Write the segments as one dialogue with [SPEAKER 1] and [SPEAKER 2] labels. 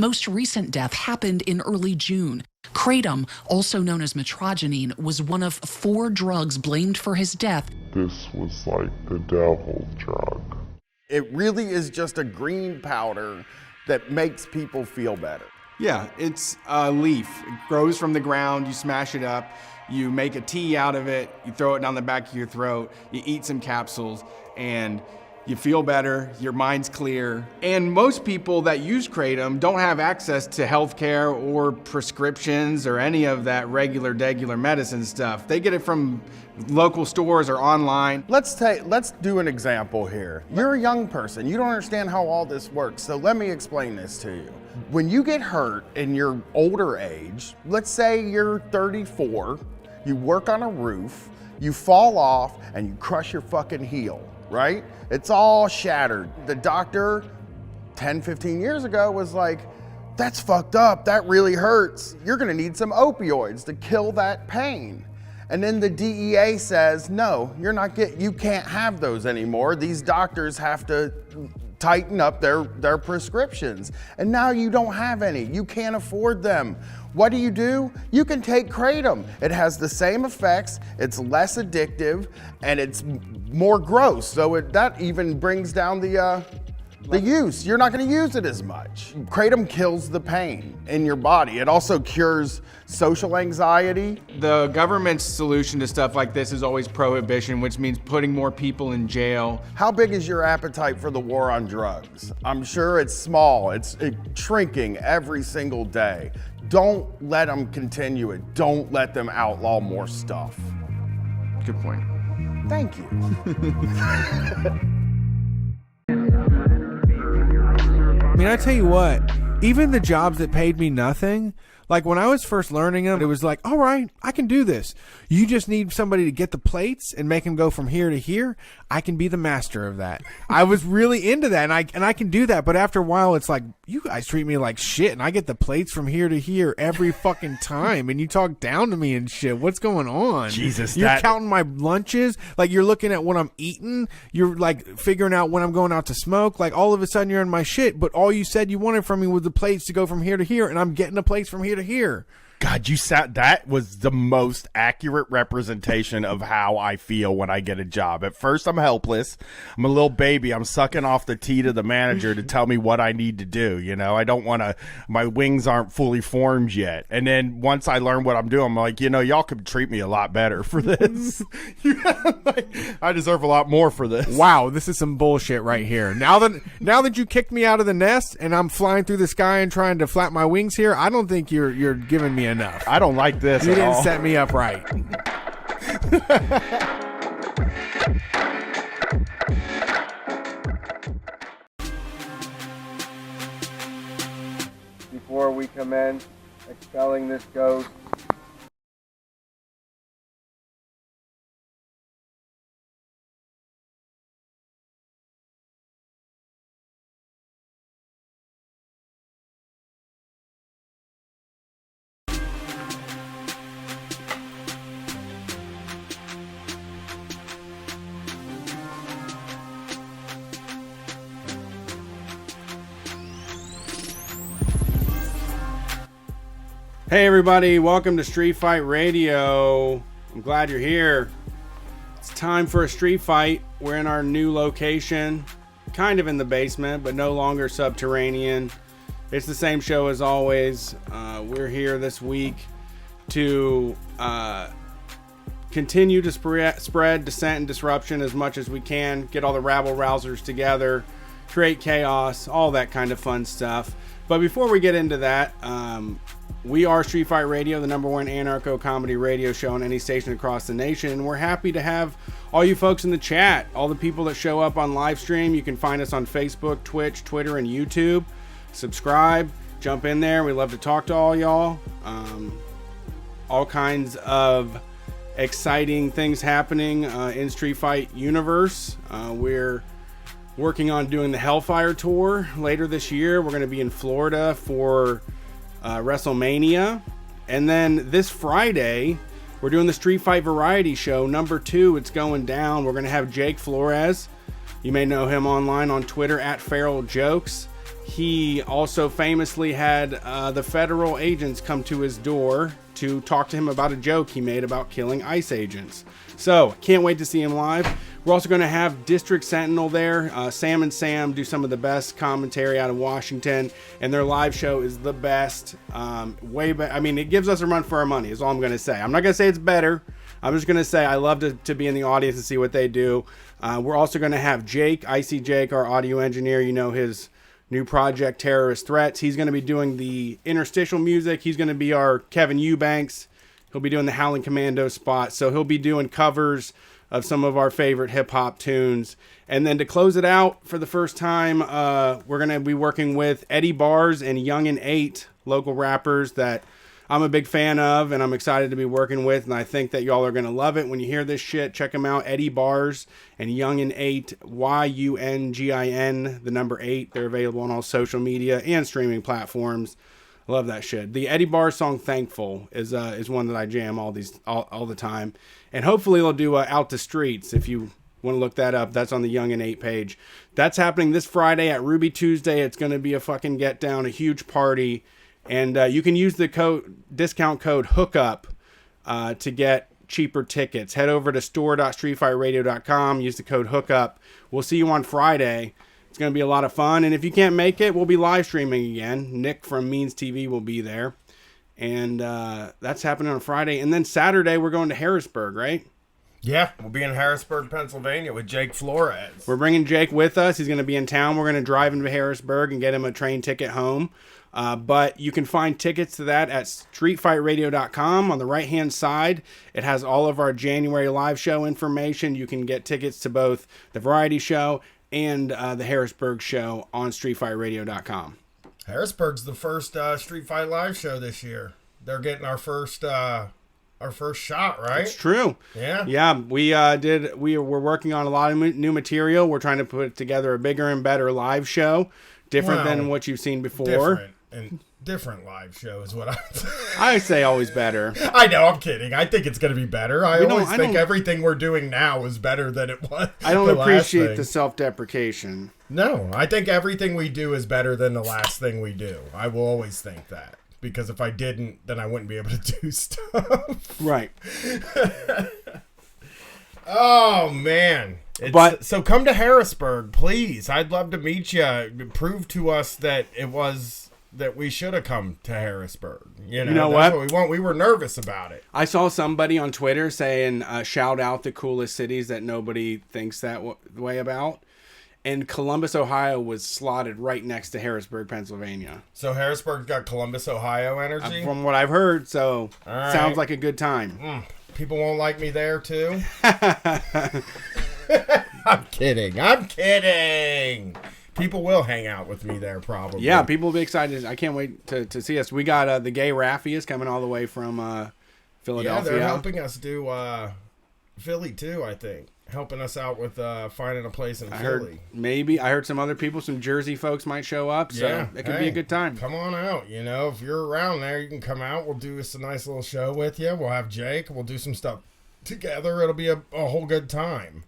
[SPEAKER 1] Most recent death happened in early June. Kratom, also known as metrogenine, was one of 4 drugs blamed for his death.
[SPEAKER 2] This was like the devil's drug.
[SPEAKER 3] It really is just a green powder that makes people feel better.
[SPEAKER 4] Yeah, it's a leaf. It grows from the ground, you smash it up, you make a tea out of it, you throw it down the back of your throat, you eat some capsules, and you feel better, your mind's clear. And most people that use Kratom don't have access to healthcare or prescriptions or any of that regular medicine stuff. They get it from local stores or online.
[SPEAKER 3] Let's do an example here. You're a young person, you don't understand how all this works, so let me explain this to you. When you get hurt in your older age, let's say you're 34, you work on a roof, you fall off, and you crush your fucking heel, right? It's all shattered. The doctor 10, 15 years ago was like, that's fucked up, that really hurts. You're gonna need some opioids to kill that pain. And then the DEA says, no, you can't have those anymore. These doctors have to tighten up their prescriptions. And now you don't have any, you can't afford them. What do? You can take Kratom. It has the same effects, it's less addictive, and it's more gross. So that even brings down the use. You're not gonna use it as much. Kratom kills the pain in your body. It also cures social anxiety.
[SPEAKER 4] The government's solution to stuff like this is always prohibition, which means putting more people in jail.
[SPEAKER 3] How big is your appetite for the war on drugs? I'm sure it's small. It's shrinking every single day. Don't let them continue it. Don't let them outlaw more stuff.
[SPEAKER 4] Good point.
[SPEAKER 3] Thank you.
[SPEAKER 5] I mean, I tell you what, even the jobs that paid me nothing, like when I was first learning them, it was like, all right, I can do this. You just need somebody to get the plates and make them go from here to here. I can be the master of that. I was really into that, and I can do that. But after a while, it's like, you guys treat me like shit, and I get the plates from here to here every fucking time, and you talk down to me and shit. What's going on?
[SPEAKER 3] Jesus,
[SPEAKER 5] you're counting my lunches. Like, you're looking at what I'm eating. You're like figuring out when I'm going out to smoke. Like, all of a sudden, you're in my shit. But all you said you wanted from me was the plates to go from here to here, and I'm getting the plates from here to here.
[SPEAKER 3] God, that was the most accurate representation of how I feel when I get a job. At first, I'm helpless. I'm a little baby. I'm sucking off the tea to the manager to tell me what I need to do. You know, I don't want to, my wings aren't fully formed yet. And then once I learn what I'm doing, I'm like, y'all could treat me a lot better for this. I deserve a lot more for this.
[SPEAKER 5] Wow, this is some bullshit right here. Now that you kicked me out of the nest and I'm flying through the sky and trying to flap my wings here, I don't think you're giving me enough.
[SPEAKER 3] I don't like this
[SPEAKER 5] You
[SPEAKER 3] at
[SPEAKER 5] didn't
[SPEAKER 3] all.
[SPEAKER 5] set me up right.
[SPEAKER 6] Before we commence expelling this ghost,
[SPEAKER 4] Hey everybody, welcome to Street Fight Radio. I'm glad you're here. It's time for a street fight. We're in our new location, kind of in the basement, but no longer subterranean. It's the same show as always. We're here this week to continue to spread dissent and disruption as much as we can, get all the rabble-rousers together, create chaos, all that kind of fun stuff. But before we get into that, we are Street Fight Radio, the #1 anarcho-comedy radio show on any station across the nation. And we're happy to have all you folks in the chat, all the people that show up on live stream. You can find us on Facebook, Twitch, Twitter, and YouTube. Subscribe, jump in there. We love to talk to all y'all. All kinds of exciting things happening in Street Fight universe. We're working on doing the Hellfire Tour later this year. We're going to be in Florida for WrestleMania. And then this Friday, we're doing the Street Fight Variety Show #2. It's going down. We're going to have Jake Flores. You may know him online on Twitter @FeralJokes. He also famously had the federal agents come to his door to talk to him about a joke he made about killing ICE agents. So, can't wait to see him live. We're also going to have District Sentinel there. Sam and Sam do some of the best commentary out of Washington, and their live show is the best. Way better. I mean, it gives us a run for our money, is all I'm going to say. I'm not going to say it's better. I'm just going to say I love to be in the audience and see what they do. We're also going to have Jake, Icy Jake, our audio engineer. You know his new project, Terrorist Threats. He's going to be doing the interstitial music. He's going to be our Kevin Eubanks. He'll be doing the Howling Commando spot. So he'll be doing covers of some of our favorite hip-hop tunes. And then to close it out for the first time, we're going to be working with Eddie Bars and Young and 8, local rappers that I'm a big fan of and I'm excited to be working with. And I think that y'all are going to love it when you hear this shit. Check them out, Eddie Bars and Young and 8, YUNGIN, the number 8. They're available on all social media and streaming platforms. Love that shit. The Eddie Bars song "Thankful" is one that I jam all the time, and hopefully they'll do "Out the Streets." If you want to look that up, that's on the Young and 8 page. That's happening this Friday at Ruby Tuesday. It's going to be a fucking get down, a huge party, and you can use the discount code HOOKUP to get cheaper tickets. Head over to store.streetfightradio.com. Use the code HOOKUP. We'll see you on Friday. It's going to be a lot of fun. And if you can't make it, we'll be live streaming again. Nick from Means TV will be there. And that's happening on Friday. And then Saturday, we're going to Harrisburg, right?
[SPEAKER 3] Yeah, we'll be in Harrisburg, Pennsylvania with Jake Flores.
[SPEAKER 4] We're bringing Jake with us. He's going to be in town. We're going to drive him to Harrisburg and get him a train ticket home. But you can find tickets to that at streetfightradio.com. On the right-hand side, it has all of our January live show information. You can get tickets to both the variety show and the Harrisburg show on streetfightradio.com.
[SPEAKER 3] Harrisburg's the first Street Fight Live show this year. They're getting our first shot, right?
[SPEAKER 4] It's true.
[SPEAKER 3] Yeah.
[SPEAKER 4] We're working on a lot of new material. We're trying to put together a bigger and better live show, different than what you've seen before.
[SPEAKER 3] Different live show is what
[SPEAKER 4] I say always better.
[SPEAKER 3] I know, I'm kidding. I think it's going to be better. I always think everything we're doing now is better than it was.
[SPEAKER 4] I don't appreciate the self-deprecation.
[SPEAKER 3] No, I think everything we do is better than the last thing we do. I will always think that. Because if I didn't, then I wouldn't be able to do stuff.
[SPEAKER 4] Right.
[SPEAKER 3] Oh, man. So come to Harrisburg, please. I'd love to meet you. Prove to us that that we should have come to Harrisburg. You know that's what we want. We were nervous about it.
[SPEAKER 4] I saw somebody on Twitter saying, shout out the coolest cities that nobody thinks that way about. And Columbus, Ohio was slotted right next to Harrisburg, Pennsylvania.
[SPEAKER 3] So Harrisburg's got Columbus, Ohio energy?
[SPEAKER 4] From what I've heard, so sounds like a good time.
[SPEAKER 3] People won't like me there, too? I'm kidding. People will hang out with me there, probably.
[SPEAKER 4] Yeah, people will be excited. I can't wait to see us. We got the Gay Raffias coming all the way from Philadelphia.
[SPEAKER 3] Yeah, they're helping us do Philly, too, I think. Helping us out with finding a place in Philly. I heard some other people, some Jersey folks might show up, so it could be a good time. Come on out. If you're around there, you can come out. We'll do a nice little show with you. We'll have Jake. We'll do some stuff together. It'll be a whole good time.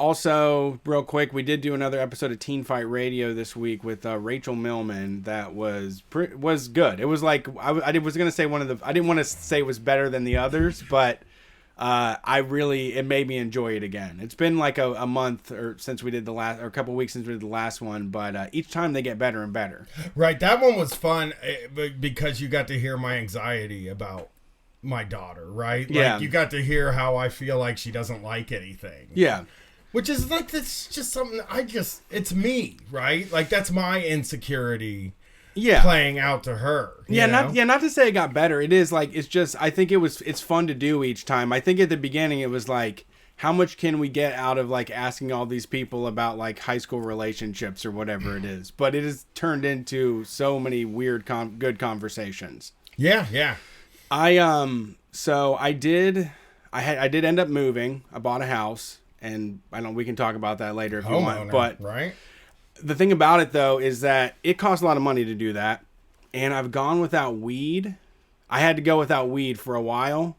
[SPEAKER 4] Also, real quick, we did do another episode of Teen Fight Radio this week with Rachel Millman. That was good. It was like I was gonna say I didn't want to say it was better than the others, but it made me enjoy it again. It's been like a month since we did or a couple weeks since we did the last one, but each time they get better and better. Right, that one was fun because you got to hear my anxiety about my daughter, right? Like, you got to hear how I feel like she doesn't like anything. Yeah. Which is like, that's just something it's me, right? Like, that's my insecurity playing out to her. Not to say it got better. It is like, I think it's fun to do each time. I think at the beginning it was like, how much can we get out of like asking all these people about like high school relationships or whatever it is? But it has turned into so many weird, good conversations. Yeah. I did end up moving. I bought a house, and we can talk about that later if you want. But right. The thing about it though is that it costs a lot of money to do that, and I've gone without weed. I had to go without weed for a while,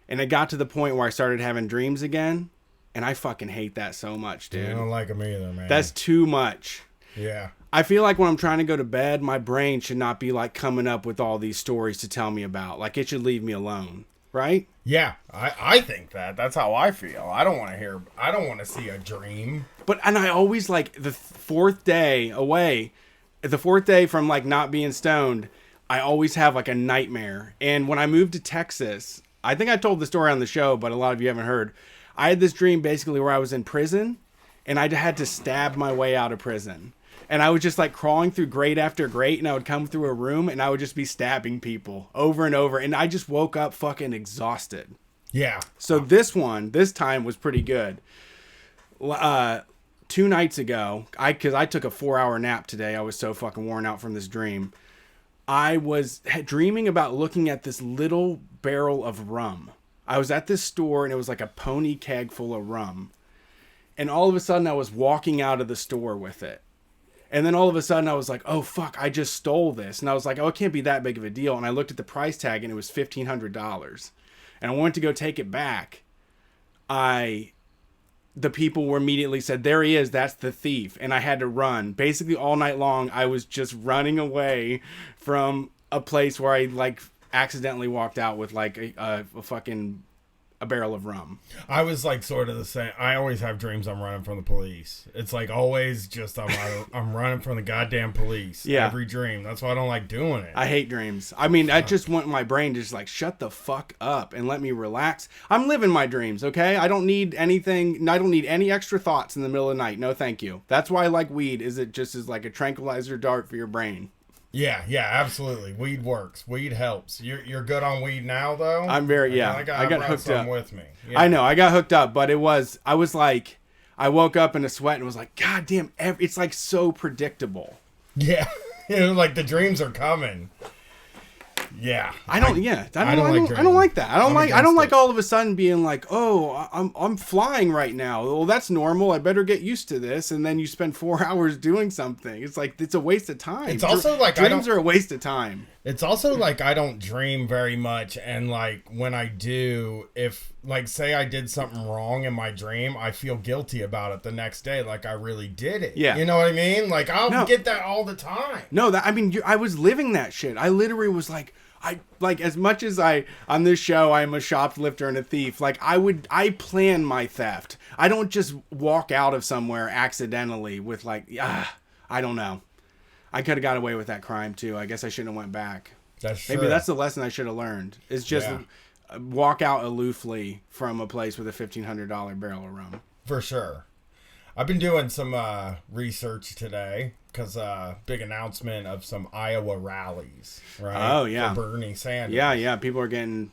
[SPEAKER 4] and it got to the point where I started having dreams again, And I fucking hate that so much, dude.
[SPEAKER 5] I don't like them either, man.
[SPEAKER 4] That's too much.
[SPEAKER 5] Yeah.
[SPEAKER 4] I feel like when I'm trying to go to bed, my brain should not be like coming up with all these stories to tell me about. Like, it should leave me alone, right?
[SPEAKER 5] Yeah, I think that's how I feel. I don't want to see a dream.
[SPEAKER 4] And I always, like, the fourth day from like not being stoned, I always have like a nightmare. And when I moved to Texas, I think I told the story on the show, but a lot of you haven't heard. I had this dream basically where I was in prison and I had to stab my way out of prison. And I was just like crawling through grate after grate, and I would come through a room and I would just be stabbing people over and over. And I just woke up fucking exhausted.
[SPEAKER 5] Yeah.
[SPEAKER 4] So this time was pretty good. 2 nights ago, because I took a 4-hour nap today. I was so fucking worn out from this dream. I was dreaming about looking at this little barrel of rum. I was at this store and it was like a pony keg full of rum. And all of a sudden I was walking out of the store with it. And then all of a sudden I was like, oh fuck, I just stole this. And I was like, oh, it can't be that big of a deal. And I looked at the price tag and it was $1,500. And I went to go take it back. The people were immediately said, there he is, that's the thief. And I had to run. Basically all night long, I was just running away from a place where I like accidentally walked out with like a barrel of rum.
[SPEAKER 5] I was like sort of the same. I always have dreams I'm running from the police. It's like always just I'm running from the goddamn police.
[SPEAKER 4] Yeah.
[SPEAKER 5] Every dream. That's why I don't like doing it.
[SPEAKER 4] I hate dreams. I mean, I just want my brain to just like shut the fuck up and let me relax. I'm living my dreams, okay? I don't need anything. I don't need any extra thoughts in the middle of the night. No, thank you. That's why I like weed. Is it just is like a tranquilizer dart for your brain?
[SPEAKER 5] Yeah, absolutely. Weed works. Weed helps. You're good on weed now, though?
[SPEAKER 4] I'm very, yeah. I got hooked up.
[SPEAKER 5] With me. Yeah.
[SPEAKER 4] I know, I got hooked up, but I was like, I woke up in a sweat and was like, God damn, it's like so predictable.
[SPEAKER 5] Yeah, like the dreams are coming. Yeah,
[SPEAKER 4] I don't like that. I don't like all of a sudden being like, oh, I'm flying right now. Well, that's normal. I better get used to this. And then you spend 4 hours doing something. It's like it's a waste of time.
[SPEAKER 5] It's also like
[SPEAKER 4] dreams are a waste of time.
[SPEAKER 5] It's also like I don't dream very much, and like when I do, if like say I did something wrong in my dream, I feel guilty about it the next day, like I really did it.
[SPEAKER 4] Yeah,
[SPEAKER 5] you know what I mean? Like I'll get that all the time.
[SPEAKER 4] No, I was living that shit. I literally was like. As much as on this show I'm a shoplifter and a thief, like I plan my theft. I don't just walk out of somewhere accidentally with like I don't know. I could have got away with that crime too. I guess I shouldn't have went back. Maybe that's the lesson I should have learned. Is just walk out aloofly from a place with a $1,500 barrel of rum.
[SPEAKER 5] For sure. I've been doing some research today because big announcement of some Iowa rallies, right?
[SPEAKER 4] Oh, yeah.
[SPEAKER 5] For Bernie Sanders.
[SPEAKER 4] Yeah. People are getting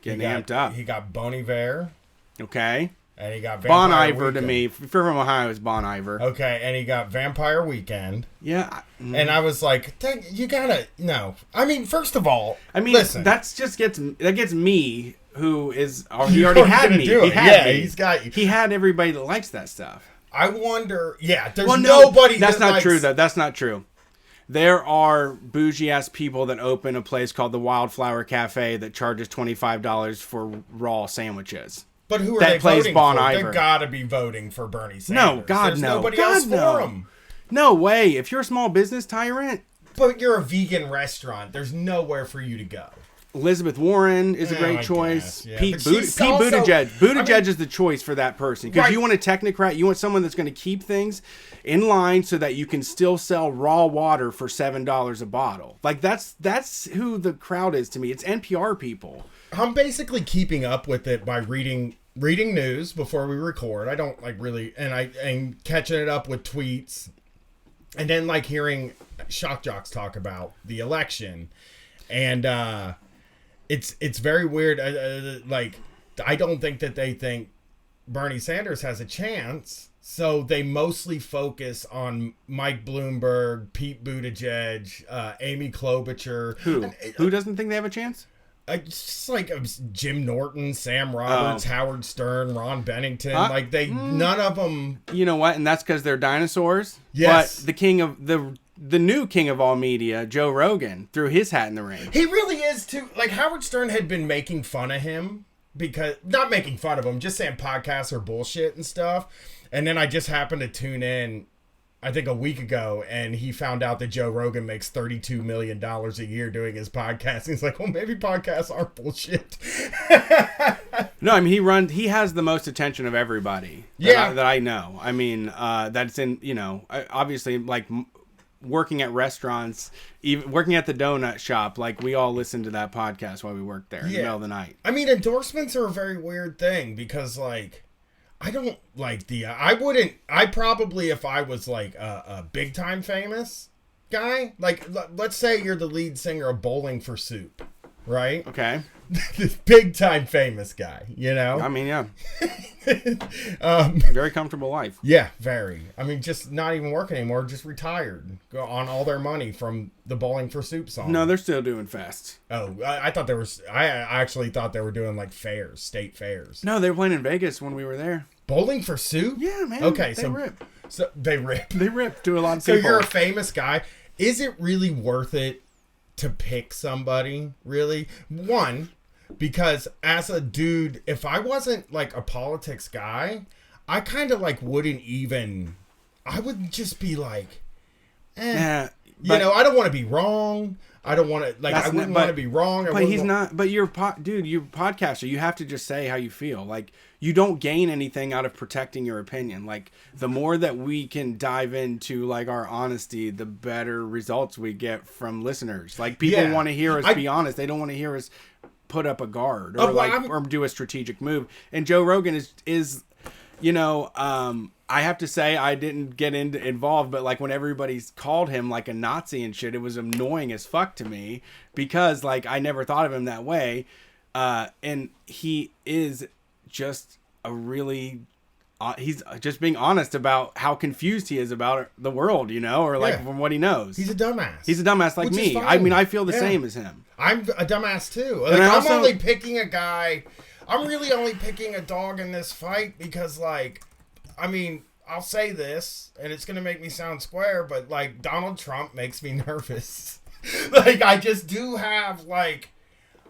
[SPEAKER 4] amped up.
[SPEAKER 5] He got Bon Iver.
[SPEAKER 4] Okay.
[SPEAKER 5] And he got
[SPEAKER 4] Bon
[SPEAKER 5] Vampire
[SPEAKER 4] Iver
[SPEAKER 5] Weekend.
[SPEAKER 4] to me. If you're from Ohio, it's Bon Iver.
[SPEAKER 5] Okay, and he got Vampire Weekend.
[SPEAKER 4] Yeah.
[SPEAKER 5] And I was like, you gotta, no. I mean, first of all,
[SPEAKER 4] listen. That gets me, who is, he already had me. He had me.
[SPEAKER 5] He's got you.
[SPEAKER 4] He had everybody that likes that stuff.
[SPEAKER 5] I wonder, there's nobody
[SPEAKER 4] that's
[SPEAKER 5] that
[SPEAKER 4] not
[SPEAKER 5] likes...
[SPEAKER 4] true, though. That's not true. There are bougie-ass people that open a place called the Wildflower Cafe that charges $25 for raw sandwiches.
[SPEAKER 5] But who are they voting
[SPEAKER 4] Bon
[SPEAKER 5] for?
[SPEAKER 4] Iver.
[SPEAKER 5] They gotta be voting for Bernie Sanders.
[SPEAKER 4] No, God,
[SPEAKER 5] There's
[SPEAKER 4] no.
[SPEAKER 5] nobody
[SPEAKER 4] God,
[SPEAKER 5] else
[SPEAKER 4] no.
[SPEAKER 5] for him.
[SPEAKER 4] No way. If you're a small business tyrant...
[SPEAKER 5] But you're a vegan restaurant. There's nowhere for you to go.
[SPEAKER 4] Elizabeth Warren is a great choice.
[SPEAKER 5] Yeah.
[SPEAKER 4] Pete Buttigieg. Buttigieg is the choice for that person. Because you want a technocrat. You want someone that's going to keep things in line so that you can still sell raw water for $7 a bottle. Like, that's who the crowd is to me. It's NPR people.
[SPEAKER 5] I'm basically keeping up with it by reading news before we record. I don't like really, and catching it up with tweets. And then like hearing shock jocks talk about the election. And, it's very weird. Like, I don't think that they think Bernie Sanders has a chance. So they mostly focus on Mike Bloomberg, Pete Buttigieg, Amy Klobuchar.
[SPEAKER 4] Who doesn't think they have a chance?
[SPEAKER 5] Just like Jim Norton, Sam Roberts, Howard Stern, Ron Bennington. None of them.
[SPEAKER 4] You know what? And that's because they're dinosaurs.
[SPEAKER 5] Yes.
[SPEAKER 4] But the king of the new king of all media, Joe Rogan, threw his hat in the ring.
[SPEAKER 5] He really is too. Like Howard Stern had been making fun of him
[SPEAKER 3] because not making fun of them, just saying podcasts are bullshit and stuff. And then I just happened to tune in, I think a week ago, and he found out that Joe Rogan makes $32 million a year doing his podcast. He's like, well, maybe podcasts are bullshit.
[SPEAKER 4] No, I mean, he has the most attention of everybody that I know. I mean, that's in, you know, obviously, like, working at restaurants, even working at the donut shop, like, we all listen to that podcast while we work there in the middle of the night.
[SPEAKER 3] I mean, endorsements are a very weird thing because, like, I don't like I probably, if I was like a big time famous guy, like let's say you're the lead singer of Bowling for Soup, right?
[SPEAKER 4] Okay.
[SPEAKER 3] This big time famous guy, you know?
[SPEAKER 4] I mean, yeah. Very comfortable life.
[SPEAKER 3] Yeah, very. I mean, just not even working anymore, just retired on all their money from the Bowling for Soup song.
[SPEAKER 4] No, they're still doing fests.
[SPEAKER 3] Oh, I thought I actually thought they were doing like fairs, state fairs.
[SPEAKER 4] No, they were playing in Vegas when we were there.
[SPEAKER 3] Bowling for Soup?
[SPEAKER 4] Yeah, man.
[SPEAKER 3] Okay,
[SPEAKER 4] they rip.
[SPEAKER 3] So they rip.
[SPEAKER 4] They rip to a lot of
[SPEAKER 3] So
[SPEAKER 4] people.
[SPEAKER 3] you're a famous guy. Is it really worth it to pick somebody, really? One, because as a dude, if I wasn't like a politics guy, I kind of like wouldn't even, I would just be like,
[SPEAKER 4] Yeah,
[SPEAKER 3] you know, I don't want to be wrong. I don't want to, like, I wouldn't want to be wrong.
[SPEAKER 4] But he's not, but you're you're a podcaster. You have to just say how you feel. Like, you don't gain anything out of protecting your opinion. Like, the more that we can dive into, like, our honesty, the better results we get from listeners. Like, people want to hear us be honest. They don't want to hear us put up a guard or or do a strategic move. And Joe Rogan is you know, I have to say I didn't get involved, but like when everybody's called him like a Nazi and shit, it was annoying as fuck to me because like I never thought of him that way. And he is just a really, he's just being honest about how confused he is about the world, you know, or like from what he knows.
[SPEAKER 3] He's a dumbass.
[SPEAKER 4] He's a dumbass like me. I mean, I feel the same as him.
[SPEAKER 3] I'm a dumbass too. Like, I'm only picking a guy. I'm really only picking a dog in this fight because, like, I mean, I'll say this, and it's going to make me sound square, but, like, Donald Trump makes me nervous. Like, I just do have, like,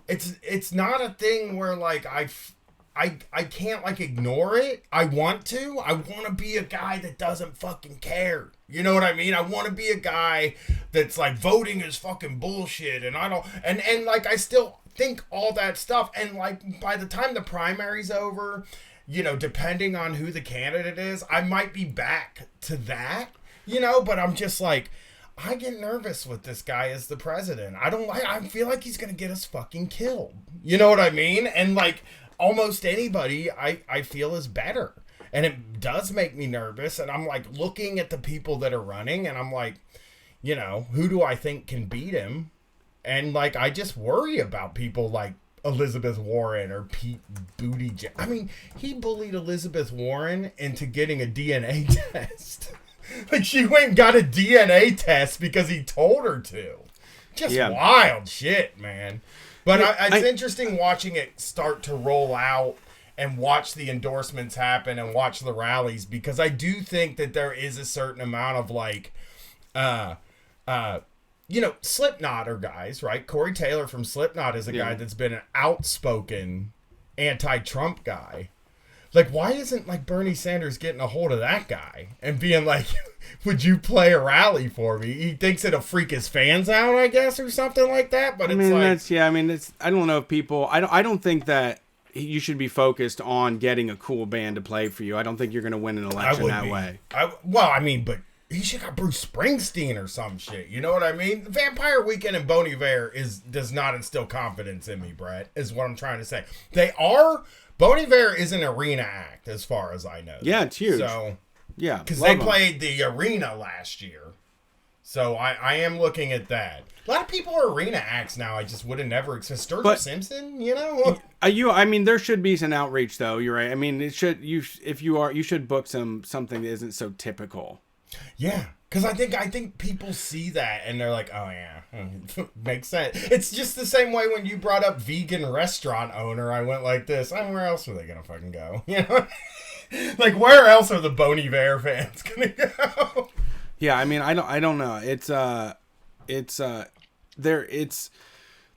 [SPEAKER 3] it's not a thing where, like, I can't, like, ignore it. I want to. I want to be a guy that doesn't fucking care. You know what I mean? I want to be a guy that's, like, voting is fucking bullshit, and I don't, and like, I still think all that stuff, and like by the time the primary's over, you know, depending on who the candidate is, I might be back to that, you know, but I'm just like, I get nervous with this guy as the president. I feel like he's gonna get us fucking killed, you know what I mean? And like almost anybody I feel is better, and it does make me nervous, and I'm like looking at the people that are running, and I'm like, you know, who do I think can beat him? And, like, I just worry about people like Elizabeth Warren or Pete Buttigieg. I mean, he bullied Elizabeth Warren into getting a DNA test. Like, she went and got a DNA test because he told her to. Just wild shit, man. But it's interesting watching it start to roll out and watch the endorsements happen and watch the rallies, because I do think that there is a certain amount of, like, you know, Slipknot are guys, right? Corey Taylor from Slipknot is a guy that's been an outspoken anti-Trump guy. Like, why isn't, like, Bernie Sanders getting a hold of that guy and being like, would you play a rally for me? He thinks it'll freak his fans out, I guess, or something like that. But
[SPEAKER 4] I don't know if people, I don't think that you should be focused on getting a cool band to play for you. I don't think you're going to win an election that way.
[SPEAKER 3] But he should have Bruce Springsteen or some shit. You know what I mean? Vampire Weekend and Bon Iver does not instill confidence in me, Brett, is what I'm trying to say. Bon Iver is an arena act, as far as I know.
[SPEAKER 4] Yeah, it's huge.
[SPEAKER 3] So,
[SPEAKER 4] yeah.
[SPEAKER 3] Because they played the arena last year. So I am looking at that. A lot of people are arena acts now. I just would have never Sturgill Simpson, you know?
[SPEAKER 4] I mean, there should be some outreach, though. You're right. I mean, you should book something that isn't so typical.
[SPEAKER 3] Yeah, because I think people see that and they're like, oh yeah, makes sense. It's just the same way when you brought up vegan restaurant owner, I went like this. Where else are they gonna fucking go? You know, like where else are the Bon Iver fans gonna go?
[SPEAKER 4] Yeah, I mean, I don't know.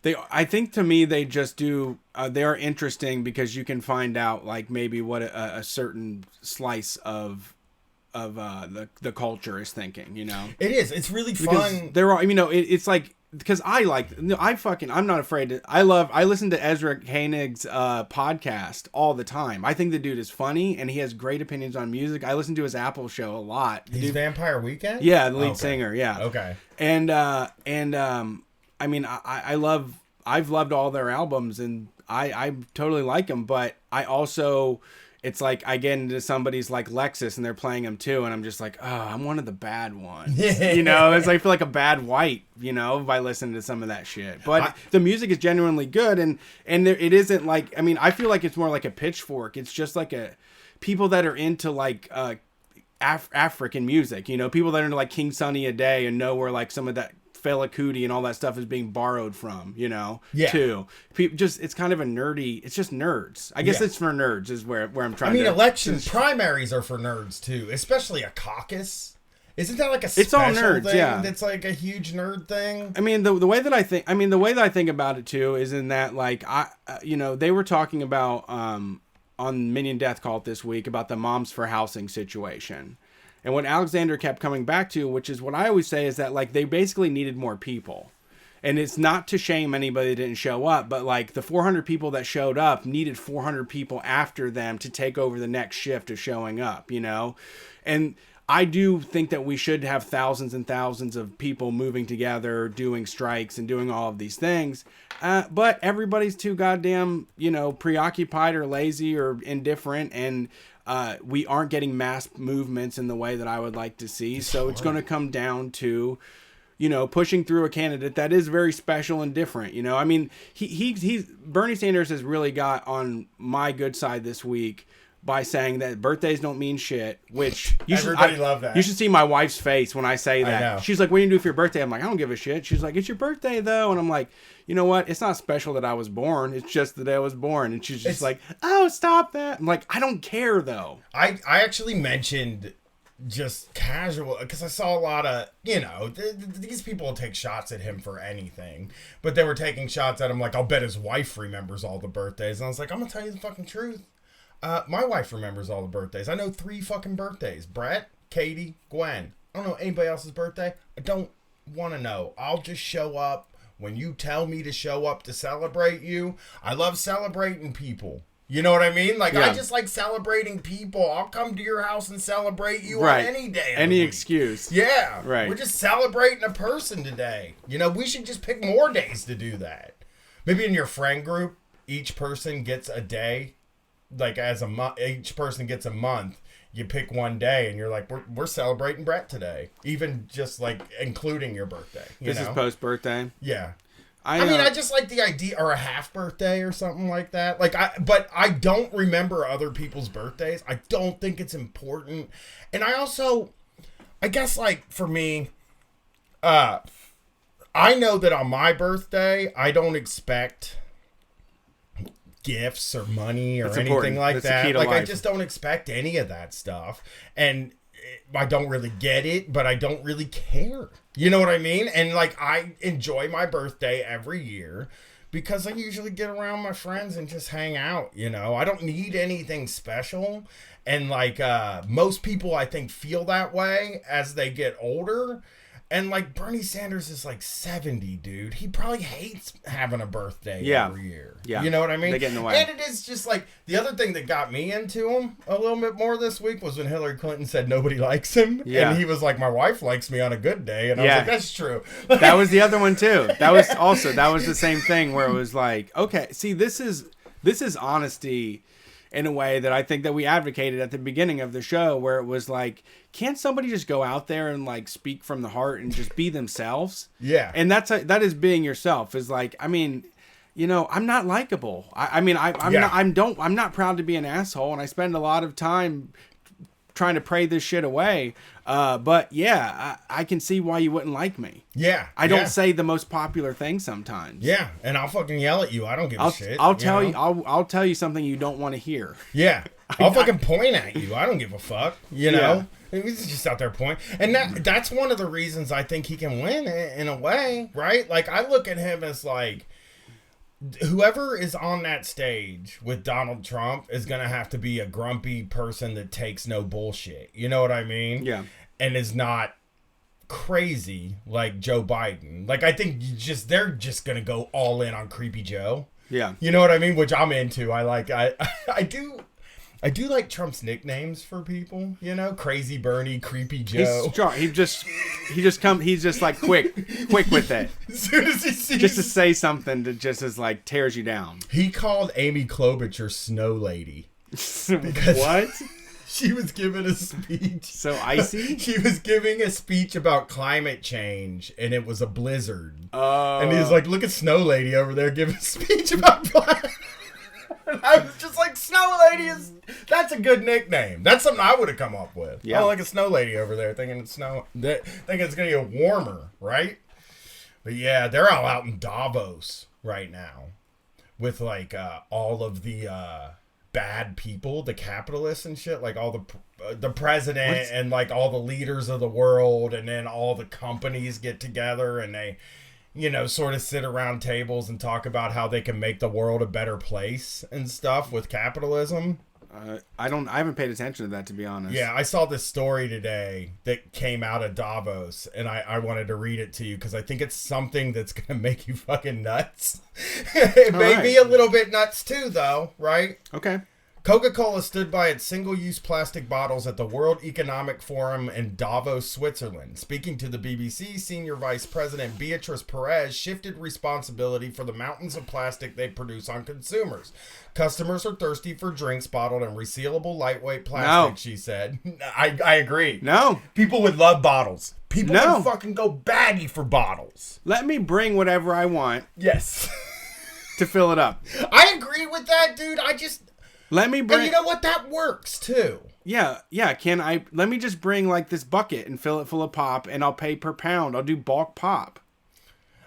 [SPEAKER 4] I think to me they just do. They are interesting because you can find out like maybe what a certain slice of the culture is thinking. You know,
[SPEAKER 7] it is. It's really
[SPEAKER 4] because
[SPEAKER 7] fun.
[SPEAKER 4] there are. You know, it's like. Because I'm not afraid to. I listen to Ezra Koenig's podcast all the time. I think the dude is funny and he has great opinions on music. I listen to his Apple show a lot.
[SPEAKER 7] He's Vampire Weekend?
[SPEAKER 4] Yeah, the lead singer. Yeah.
[SPEAKER 7] Okay.
[SPEAKER 4] And I mean, I've loved all their albums and I totally like them, but I also. It's like I get into somebody's like Lexus and they're playing them too, and I'm just like, oh, I'm one of the bad ones. You know, it's like I feel like a bad white, you know, by listening to some of that shit. But the music is genuinely good, and it isn't like, I mean, I feel like it's more like a pitchfork. It's just like people that are into like African music, you know, people that are into like King Sunny Ade and know where like some of that Fela Kuti and all that stuff is being borrowed from, you know, too. It's kind of a nerdy, it's just nerds. I guess it's for nerds is where I'm trying to.
[SPEAKER 7] I mean, election primaries are for nerds too, especially a caucus. Isn't that like a
[SPEAKER 4] it's all
[SPEAKER 7] special
[SPEAKER 4] nerds,
[SPEAKER 7] thing
[SPEAKER 4] yeah.
[SPEAKER 7] that's like a huge nerd thing?
[SPEAKER 4] I mean, the way that I think about it too is in that like they were talking about on Minion Death Cult this week about the Moms for Housing situation. And what Alexander kept coming back to, which is what I always say, is that like they basically needed more people. And it's not to shame anybody that didn't show up, but like the 400 people that showed up needed 400 people after them to take over the next shift of showing up, you know? And I do think that we should have thousands and thousands of people moving together, doing strikes and doing all of these things. But everybody's too goddamn, you know, preoccupied or lazy or indifferent, and we aren't getting mass movements in the way that I would like to see. So it's going to come down to, you know, pushing through a candidate that is very special and different. You know, I mean, he's Bernie Sanders has really got on my good side this week by saying that birthdays don't mean shit, which
[SPEAKER 7] everybody love that.
[SPEAKER 4] You should see my wife's face when I say that.
[SPEAKER 7] I know.
[SPEAKER 4] She's like, what do you do for your birthday? I'm like, I don't give a shit. She's like, it's your birthday though. And I'm like, you know what? It's not special that I was born. It's just the day I was born. And she's just like, oh, stop that. I'm like, I don't care though.
[SPEAKER 7] I actually mentioned just casual, because I saw a lot of, you know, these people will take shots at him for anything, but they were taking shots at him like, I'll bet his wife remembers all the birthdays. And I was like, I'm gonna tell you the fucking truth. My wife remembers all the birthdays. I know 3 fucking birthdays. Brett, Katie, Gwen. I don't know anybody else's birthday. I don't want to know. I'll just show up when you tell me to show up to celebrate you. I love celebrating people. You know what I mean? Like, I just like celebrating people. I'll come to your house and celebrate you on any day.
[SPEAKER 4] Any excuse.
[SPEAKER 7] Yeah.
[SPEAKER 4] Right.
[SPEAKER 7] We're just celebrating a person today. You know, we should just pick more days to do that. Maybe in your friend group, each person gets a day. Like each person gets a month. You pick one day and you're like, we're celebrating Brett today, even just like including your birthday.
[SPEAKER 4] This is post birthday.
[SPEAKER 7] Yeah, I mean, I just like the idea, or a half birthday or something like that. Like but I don't remember other people's birthdays. I don't think it's important, and I guess like for me, I know that on my birthday I don't expect gifts or money or anything like that. Like, I just don't expect any of that stuff. And I don't really get it, but I don't really care. You know what I mean? And like, I enjoy my birthday every year because I usually get around my friends and just hang out, you know? I don't need anything special. And like, most people I think feel that way as they get older. And like Bernie Sanders is like 70, dude. He probably hates having a birthday every year. Yeah. You know what I mean?
[SPEAKER 4] They get in the way.
[SPEAKER 7] And it is just like, the other thing that got me into him a little bit more this week was when Hillary Clinton said nobody likes him. Yeah. And he was like, my wife likes me on a good day. And I was like, that's true.
[SPEAKER 4] That was the other one too. That was the same thing where it was like, okay, see, this is honesty in a way that I think that we advocated at the beginning of the show, where it was like, can't somebody just go out there and like speak from the heart and just be themselves?
[SPEAKER 7] Yeah.
[SPEAKER 4] And that is being yourself. Is like, I mean, you know, I'm not likable. I'm not proud to be an asshole, and I spend a lot of time trying to pray this shit away. But yeah, I can see why you wouldn't like me.
[SPEAKER 7] Yeah.
[SPEAKER 4] I don't say the most popular thing sometimes.
[SPEAKER 7] Yeah. And I'll fucking yell at you. I don't give a shit.
[SPEAKER 4] I'll tell you something you don't want to hear.
[SPEAKER 7] Yeah. I'll fucking point at you. I don't give a fuck. You know? He's just out there pointing. And that's one of the reasons I think he can win in a way, right? Like, I look at him as like, whoever is on that stage with Donald Trump is going to have to be a grumpy person that takes no bullshit. You know what I mean?
[SPEAKER 4] Yeah.
[SPEAKER 7] And is not crazy like Joe Biden. Like, I think they're just going to go all in on Creepy Joe.
[SPEAKER 4] Yeah.
[SPEAKER 7] You know what I mean? Which I'm into. I do like Trump's nicknames for people, you know? Crazy Bernie, Creepy Joe.
[SPEAKER 4] He's just like quick with it.
[SPEAKER 7] As soon as he sees...
[SPEAKER 4] Just to say something that just is like tears you down.
[SPEAKER 7] He called Amy Klobuchar Snow Lady.
[SPEAKER 4] What?
[SPEAKER 7] She was giving a speech.
[SPEAKER 4] So icy?
[SPEAKER 7] She was giving a speech about climate change, and it was a blizzard. And he was like, look at Snow Lady over there giving a speech about climate. And I was just like, Snow Lady that's a good nickname. That's something I would have come up with.
[SPEAKER 4] Yeah.
[SPEAKER 7] Oh, like a Snow Lady over there thinking it's thinking it's going to get warmer, right? But yeah, they're all out in Davos right now with like all of the bad people, the capitalists and shit, like all the president and like all the leaders of the world, and then all the companies get together and they, you know, sort of sit around tables and talk about how they can make the world a better place and stuff with capitalism.
[SPEAKER 4] I haven't paid attention to that, to be honest.
[SPEAKER 7] Yeah, I saw this story today that came out of Davos, and I wanted to read it to you because I think it's something that's going to make you fucking nuts. It made me a little bit nuts too, though, right?
[SPEAKER 4] Okay.
[SPEAKER 7] Coca-Cola stood by its single-use plastic bottles at the World Economic Forum in Davos, Switzerland. Speaking to the BBC, Senior Vice President Beatrice Perez shifted responsibility for the mountains of plastic they produce on consumers. Customers are thirsty for drinks bottled in resealable, lightweight plastic, she said. I agree.
[SPEAKER 4] No.
[SPEAKER 7] People would love bottles. People
[SPEAKER 4] No.
[SPEAKER 7] would fucking go baggy for bottles.
[SPEAKER 4] Let me bring whatever I want
[SPEAKER 7] Yes.
[SPEAKER 4] to fill it up.
[SPEAKER 7] I agree with that, dude.
[SPEAKER 4] Let me bring...
[SPEAKER 7] And you know what? That works, too.
[SPEAKER 4] Yeah. Let me just bring like this bucket and fill it full of pop, and I'll pay per pound. I'll do bulk pop.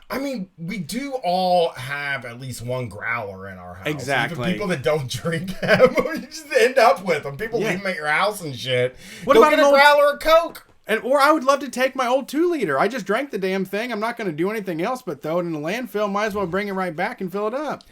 [SPEAKER 7] I mean, we do all have at least one growler in our house.
[SPEAKER 4] Exactly.
[SPEAKER 7] Even people that don't drink them, you just end up with them. People leave them at your house and shit. Go get a growler of Coke.
[SPEAKER 4] Or I would love to take my old 2-liter. I just drank the damn thing. I'm not going to do anything else but throw it in the landfill. Might as well bring it right back and fill it up.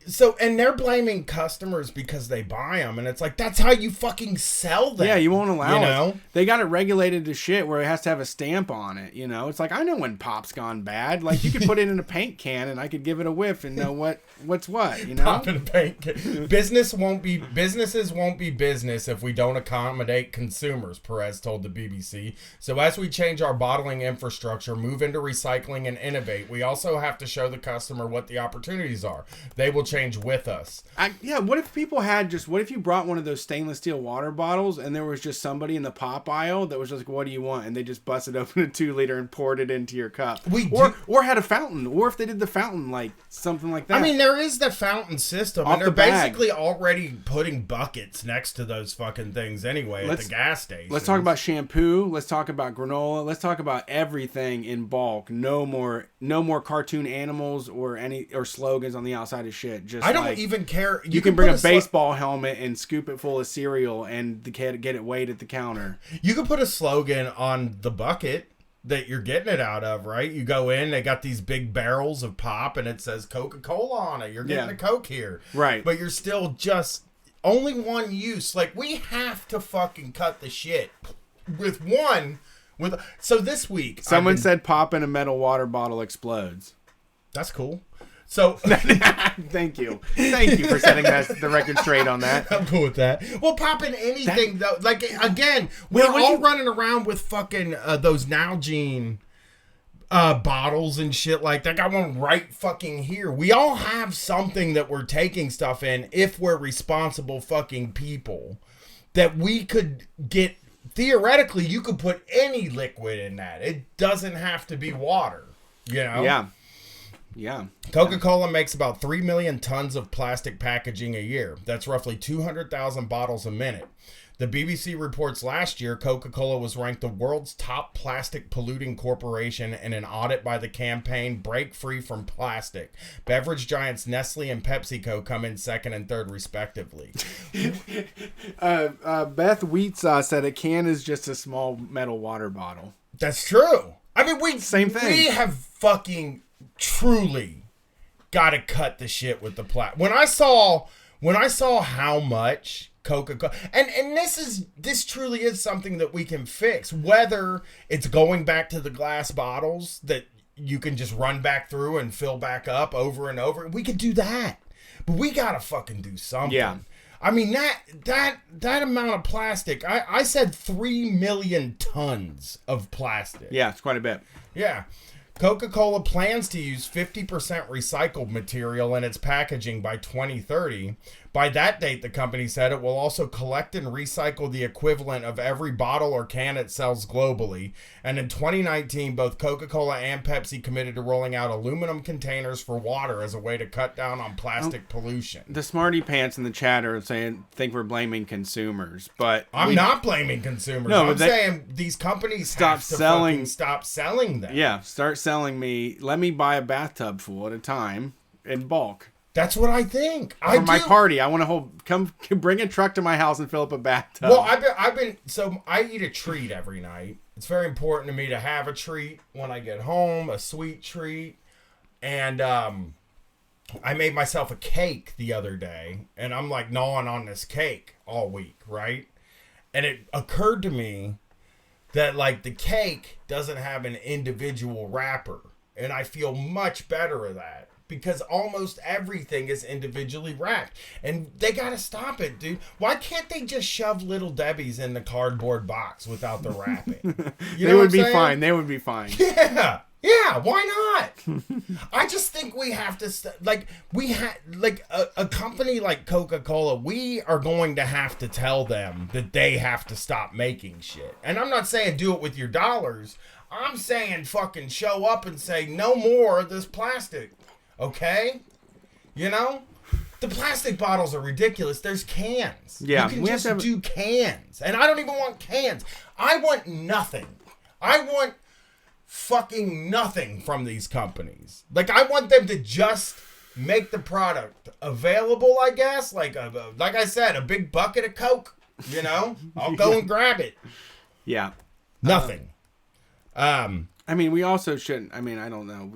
[SPEAKER 7] So, and they're blaming customers because they buy them, and it's like, that's how you fucking sell them.
[SPEAKER 4] Yeah, you won't allow
[SPEAKER 7] you
[SPEAKER 4] it.
[SPEAKER 7] Know?
[SPEAKER 4] They got it regulated to shit where it has to have a stamp on it, you know? It's like, I know when pop's gone bad. Like, you could put it in a paint can, and I could give it a whiff and know what's what, you know?
[SPEAKER 7] Pop in a paint can. Businesses won't be business if we don't accommodate consumers, Perez told the BBC. So as we change our bottling infrastructure, move into recycling and innovate, we also have to show the customer what the opportunities are. They will change with us.
[SPEAKER 4] What if you brought one of those stainless steel water bottles and there was just somebody in the pop aisle that was just like, what do you want? And they just busted open a 2-liter and poured it into your cup. Or had a fountain. Or if they did the fountain, like something like that.
[SPEAKER 7] I mean, there is the fountain system, and they're basically already putting buckets next to those fucking things anyway at the gas station.
[SPEAKER 4] Let's talk about shampoo. Let's talk about granola. Let's talk about everything in bulk. No more cartoon animals or slogans on the outside of shit. Just
[SPEAKER 7] I don't even care.
[SPEAKER 4] You can bring a baseball helmet and scoop it full of cereal and get it weighed at the counter.
[SPEAKER 7] You could put a slogan on the bucket that you're getting it out of, right? You go in, they got these big barrels of pop, and it says Coca-Cola on it. You're getting a Coke here.
[SPEAKER 4] Right.
[SPEAKER 7] But you're still just only one use. Like, we have to fucking cut the shit with one. So this week...
[SPEAKER 4] Someone said pop in a metal water bottle explodes.
[SPEAKER 7] That's cool. So
[SPEAKER 4] thank you for setting the record straight on that.
[SPEAKER 7] I'm cool with that. Well, popping anything though, like again, we're all running around with fucking those Nalgene bottles and shit like that. I got one right fucking here. We all have something that we're taking stuff in if we're responsible fucking people that we could get. Theoretically, you could put any liquid in that. It doesn't have to be water. You know?
[SPEAKER 4] Yeah.
[SPEAKER 7] Coca-Cola makes about 3 million tons of plastic packaging a year. That's roughly 200,000 bottles a minute. The BBC reports last year, Coca-Cola was ranked the world's top plastic polluting corporation in an audit by the campaign Break Free from Plastic. Beverage giants Nestle and PepsiCo come in second and third, respectively.
[SPEAKER 4] Beth Wheatsaw said a can is just a small metal water bottle.
[SPEAKER 7] That's true. I mean,
[SPEAKER 4] same thing.
[SPEAKER 7] We have fucking... truly gotta cut the shit with the plastic. When I saw how much Coca-Cola, and this truly is something that we can fix, whether it's going back to the glass bottles that you can just run back through and fill back up over and over. We could do that, but we gotta fucking do something.
[SPEAKER 4] Yeah.
[SPEAKER 7] I mean, that amount of plastic, I said 3 million tons of plastic.
[SPEAKER 4] Yeah, it's quite a bit.
[SPEAKER 7] Yeah. Coca-Cola plans to use 50% recycled material in its packaging by 2030. By that date, the company said it will also collect and recycle the equivalent of every bottle or can it sells globally. And in 2019, both Coca-Cola and Pepsi committed to rolling out aluminum containers for water as a way to cut down on plastic pollution.
[SPEAKER 4] The smarty pants in the chat are saying, think we're blaming consumers, but
[SPEAKER 7] I'm not blaming consumers.
[SPEAKER 4] No,
[SPEAKER 7] I'm saying these companies
[SPEAKER 4] stop
[SPEAKER 7] have to
[SPEAKER 4] selling,
[SPEAKER 7] stop selling them.
[SPEAKER 4] Yeah, start selling me. Let me buy a bathtub full at a time in bulk.
[SPEAKER 7] That's what I think.
[SPEAKER 4] For my party, I want to come bring a truck to my house and fill up a bathtub.
[SPEAKER 7] Well, so I eat a treat every night. It's very important to me to have a treat when I get home, a sweet treat. And I made myself a cake the other day, and I'm like gnawing on this cake all week, right? And it occurred to me that like the cake doesn't have an individual wrapper, and I feel much better of that. Because almost everything is individually wrapped. And they got to stop it, dude. Why can't they just shove Little Debbie's in the cardboard box without the wrapping?
[SPEAKER 4] They would be fine. They would be fine.
[SPEAKER 7] Yeah. Yeah, why not? I just think we have to, a company like Coca-Cola, we are going to have to tell them that they have to stop making shit. And I'm not saying do it with your dollars. I'm saying fucking show up and say no more of this plastic. Okay? You know? The plastic bottles are ridiculous. There's cans.
[SPEAKER 4] Yeah.
[SPEAKER 7] You can just do cans. And I don't even want cans. I want nothing. I want fucking nothing from these companies. Like, I want them to just make the product available, I guess. Like I said, a big bucket of Coke. You know? I'll go and grab it.
[SPEAKER 4] Yeah.
[SPEAKER 7] Nothing.
[SPEAKER 4] I mean, we also shouldn't. I mean, I don't know.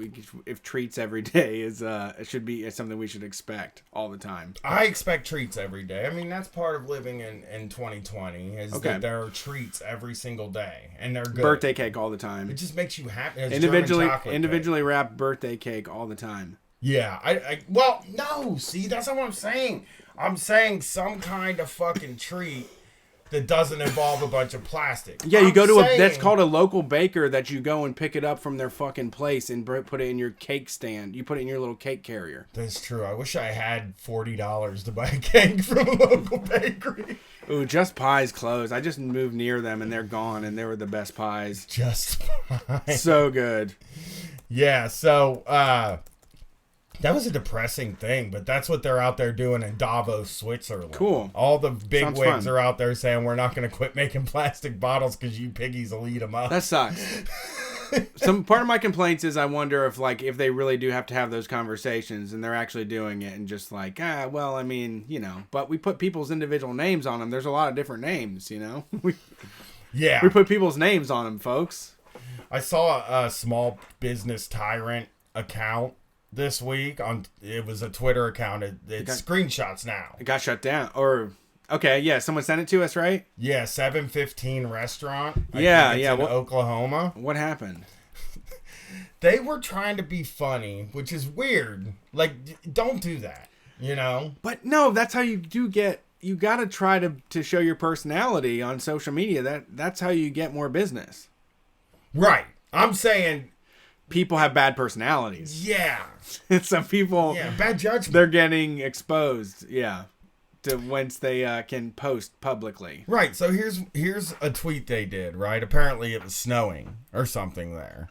[SPEAKER 4] If treats every day is it should be something we should expect all the time.
[SPEAKER 7] I expect treats every day. I mean, that's part of living in 2020 is that there are treats every single day, and they're good.
[SPEAKER 4] Birthday cake all the time.
[SPEAKER 7] It just makes you happy.
[SPEAKER 4] Individually wrapped birthday cake all the time.
[SPEAKER 7] Yeah. Well, no. See, that's not what I'm saying. I'm saying some kind of fucking treat that doesn't involve a bunch of plastic.
[SPEAKER 4] Yeah, you go to that's called a local baker that you go and pick it up from their fucking place and put it in your cake stand. You put it in your little cake carrier.
[SPEAKER 7] That's true. I wish I had $40 to buy a cake from a local bakery.
[SPEAKER 4] Ooh, Just Pies closed. I just moved near them and they're gone, and they were the best pies.
[SPEAKER 7] Just Pies.
[SPEAKER 4] So good.
[SPEAKER 7] Yeah, so that was a depressing thing, but that's what they're out there doing in Davos, Switzerland.
[SPEAKER 4] Cool.
[SPEAKER 7] All the big wigs are out there saying we're not going to quit making plastic bottles because you piggies will eat them up.
[SPEAKER 4] That sucks. Some part of my complaints is I wonder if they really do have to have those conversations and they're actually doing it and just like, well, I mean, you know, but we put people's individual names on them. There's a lot of different names, you know. We put people's names on them, folks. I
[SPEAKER 7] saw a small business tyrant account this week it was a Twitter account. It's screenshots now.
[SPEAKER 4] It got shut down. Okay, yeah, someone sent it to us, right?
[SPEAKER 7] Yeah, 715 restaurant.
[SPEAKER 4] Yeah.
[SPEAKER 7] In Oklahoma.
[SPEAKER 4] What happened?
[SPEAKER 7] They were trying to be funny, which is weird. Like, don't do that, you know?
[SPEAKER 4] But no, that's how you got to try to show your personality on social media. That's how you get more business.
[SPEAKER 7] Right. I'm saying
[SPEAKER 4] people have bad personalities.
[SPEAKER 7] Yeah.
[SPEAKER 4] Some people,
[SPEAKER 7] bad judgment.
[SPEAKER 4] They're getting exposed, to whence they can post publicly.
[SPEAKER 7] Right. So here's a tweet they did, right? Apparently it was snowing or something there.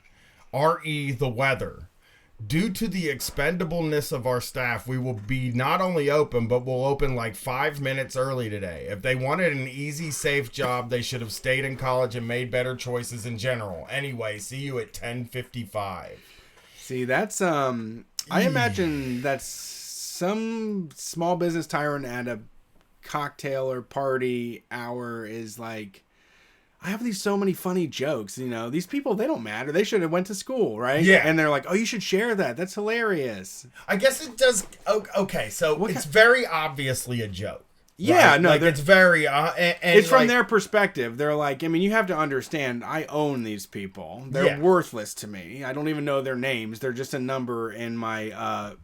[SPEAKER 7] RE the weather. Due to the expendableness of our staff, we will be not only open, but we'll open like 5 minutes early today. If they wanted an easy, safe job, they should have stayed in college and made better choices in general. Anyway, see you at 10:55.
[SPEAKER 4] See, that's I imagine that's some small business tyrant at a cocktail or party hour is like, I have so many funny jokes, you know. These people, they don't matter. They should have went to school, right?
[SPEAKER 7] Yeah.
[SPEAKER 4] And they're like, oh, you should share that. That's hilarious.
[SPEAKER 7] I guess it does. Okay, so it's very obviously a joke.
[SPEAKER 4] Yeah,
[SPEAKER 7] right?
[SPEAKER 4] no,
[SPEAKER 7] like it's very. And
[SPEAKER 4] it's from
[SPEAKER 7] like,
[SPEAKER 4] their perspective. They're like, I mean, you have to understand. I own these people. They're worthless to me. I don't even know their names. They're just a number in my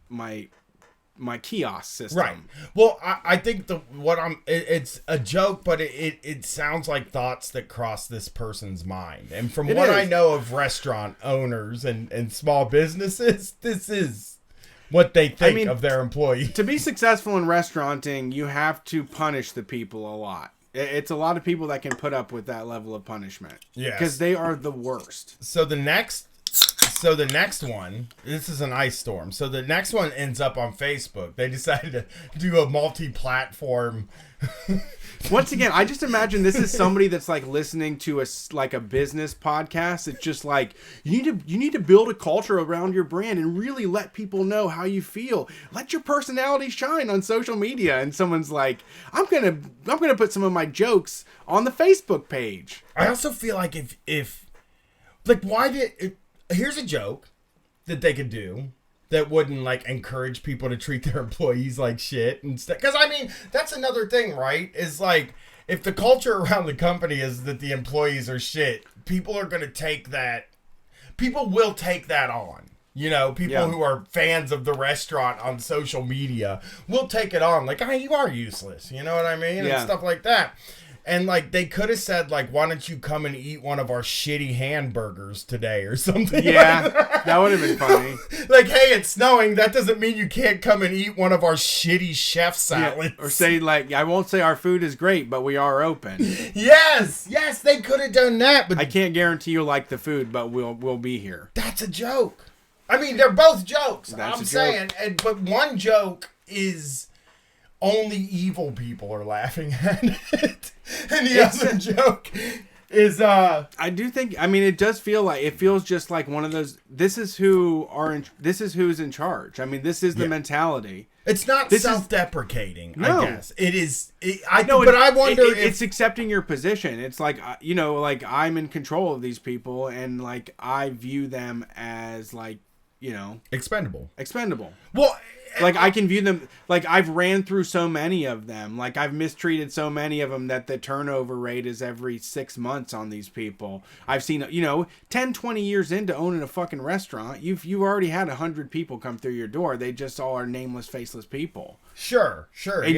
[SPEAKER 4] my kiosk system.
[SPEAKER 7] Right. Well, I think it's a joke, but it sounds like thoughts that cross this person's mind. And from what I know of restaurant owners and small businesses, this is what they think of their employees.
[SPEAKER 4] To be successful in restauranting, you have to punish the people a lot. It's a lot of people that can put up with that level of punishment.
[SPEAKER 7] Yeah.
[SPEAKER 4] Because they are the worst.
[SPEAKER 7] So the next one, this is an ice storm. So the next one ends up on Facebook. They decided to do a multi-platform.
[SPEAKER 4] Once again, I just imagine this is somebody that's like listening to a business podcast. It's just like you need to build a culture around your brand and really let people know how you feel. Let your personality shine on social media. And someone's like, I'm gonna put some of my jokes on the Facebook page.
[SPEAKER 7] I also feel like if like why did here's a joke that they could do that wouldn't like encourage people to treat their employees like shit instead. Because I mean, that's another thing, right? Is like if the culture around the company is that the employees are shit, people are going to take that. People will take that on. You know, people who are fans of the restaurant on social media will take it on. Like, you are useless. You know what I mean? And stuff like that. And, like, they could have said, like, why don't you come and eat one of our shitty hamburgers today or something.
[SPEAKER 4] Yeah,
[SPEAKER 7] like
[SPEAKER 4] that would have been funny.
[SPEAKER 7] Like, hey, it's snowing. That doesn't mean you can't come and eat one of our shitty chef salads.
[SPEAKER 4] Yeah. Or say, like, I won't say our food is great, but we are open.
[SPEAKER 7] Yes, they could have done that. But
[SPEAKER 4] I can't guarantee you'll like the food, but we'll be here.
[SPEAKER 7] That's a joke. I mean, they're both jokes.
[SPEAKER 4] That's
[SPEAKER 7] I'm
[SPEAKER 4] a
[SPEAKER 7] saying. But one joke is only evil people are laughing at it. And the other joke is
[SPEAKER 4] I do think, I mean, it does feel like, it feels just like one of those, this is who's in charge. I mean, this is the mentality.
[SPEAKER 7] It's not self-deprecating,
[SPEAKER 4] No.
[SPEAKER 7] I guess. It is I wonder if
[SPEAKER 4] it's accepting your position. It's like, you know, like I'm in control of these people and like I view them as like, you know, expendable.
[SPEAKER 7] Well,
[SPEAKER 4] like I can view them, like I've ran through so many of them, like I've mistreated so many of them that the turnover rate is every 6 months on these people. I've seen, you know, 10, 20 years into owning a fucking restaurant, you've already had 100 people come through your door. They just all are nameless, faceless people.
[SPEAKER 7] Sure.
[SPEAKER 4] And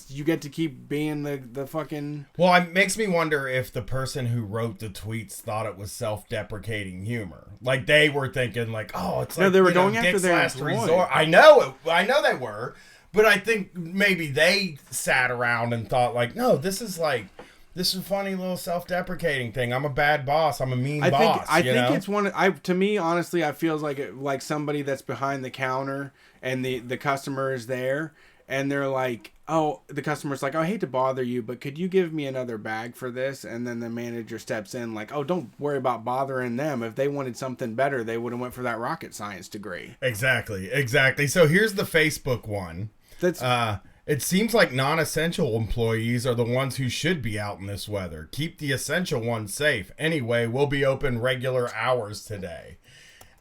[SPEAKER 4] you get to keep being the fucking...
[SPEAKER 7] Well, it makes me wonder if the person who wrote the tweets thought it was self-deprecating humor. Like, they were thinking, like, oh, it's like,
[SPEAKER 4] no, they were going after
[SPEAKER 7] Dick's
[SPEAKER 4] their
[SPEAKER 7] last
[SPEAKER 4] employee.
[SPEAKER 7] resort. I know they were. But I think maybe they sat around and thought, like, no, this is a funny little self-deprecating thing. I'm a bad boss. I'm a mean boss.
[SPEAKER 4] I think it's one. To me, honestly, I feels like somebody that's behind the counter and the customer is there and they're like, oh, the customer's like, oh, I hate to bother you, but could you give me another bag for this? And then the manager steps in like, oh, don't worry about bothering them. If they wanted something better, they would have went for that rocket science degree.
[SPEAKER 7] Exactly. So here's the Facebook one. It seems like non-essential employees are the ones who should be out in this weather. Keep the essential ones safe. Anyway, we'll be open regular hours today.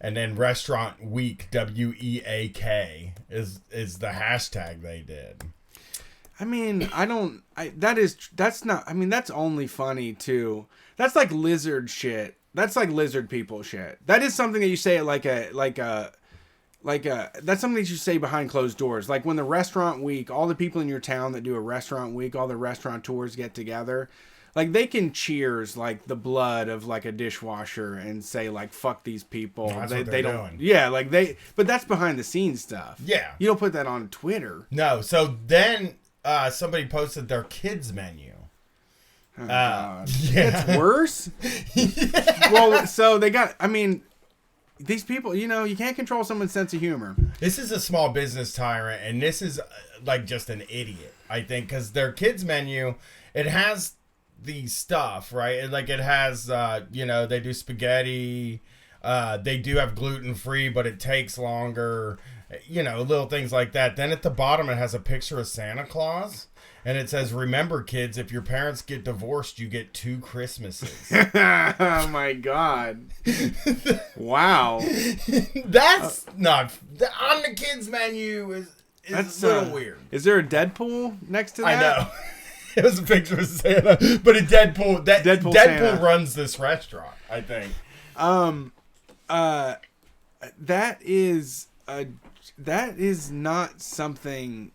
[SPEAKER 7] And then Restaurant Week, WEAK, is the hashtag they did.
[SPEAKER 4] I mean, that's only funny too. That's like lizard shit. That's like lizard people shit. That is something that you say at that's something that you say behind closed doors. Like when the restaurant week, all the people in your town that do a restaurant week, all the restaurateurs get together, like they can cheers like the blood of like a dishwasher and say like, fuck these people.
[SPEAKER 7] That's
[SPEAKER 4] they
[SPEAKER 7] what they're
[SPEAKER 4] don't
[SPEAKER 7] doing.
[SPEAKER 4] Yeah, like but that's behind the scenes stuff.
[SPEAKER 7] Yeah.
[SPEAKER 4] You don't put that on Twitter.
[SPEAKER 7] No. So then somebody posted their kids menu.
[SPEAKER 4] Oh, God.
[SPEAKER 7] Yeah.
[SPEAKER 4] It's worse. Well, so they got, I mean, these people, you know, you can't control someone's sense of humor.
[SPEAKER 7] This is a small business tyrant, and this is like just an idiot, I think, because their kids menu, it has the stuff, right? Like it has, they do spaghetti. They do have gluten-free, but it takes longer. little things like that. Then at the bottom, it has a picture of Santa Claus. And it says, remember, kids, if your parents get divorced, you get 2 Christmases.
[SPEAKER 4] Oh, my God. Wow.
[SPEAKER 7] That's not... On the kids menu is
[SPEAKER 4] That's
[SPEAKER 7] a little weird.
[SPEAKER 4] Is there a Deadpool next to that?
[SPEAKER 7] I know. It was a picture of Santa. But Deadpool runs this restaurant, I think.
[SPEAKER 4] That is not something...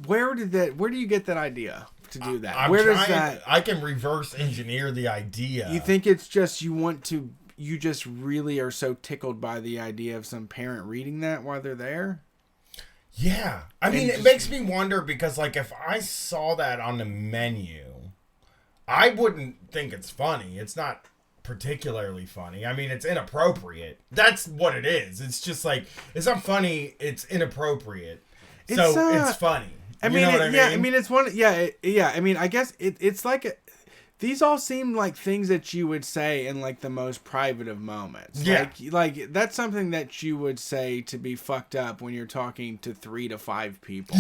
[SPEAKER 4] Where do you get that idea to do that?
[SPEAKER 7] I can reverse engineer the idea.
[SPEAKER 4] You think it's just you just really are so tickled by the idea of some parent reading that while they're there?
[SPEAKER 7] Yeah. I mean, it makes me wonder because, like, if I saw that on the menu, I wouldn't think it's funny. It's not particularly funny. I mean, it's inappropriate. That's what it is. It's just like, it's not funny. It's inappropriate. So it's funny. I mean,
[SPEAKER 4] it's one. Yeah. I mean, I guess it's like these all seem like things that you would say in like the most private of moments.
[SPEAKER 7] Yeah.
[SPEAKER 4] Like that's something that you would say to be fucked up when you're talking to 3 to 5 people.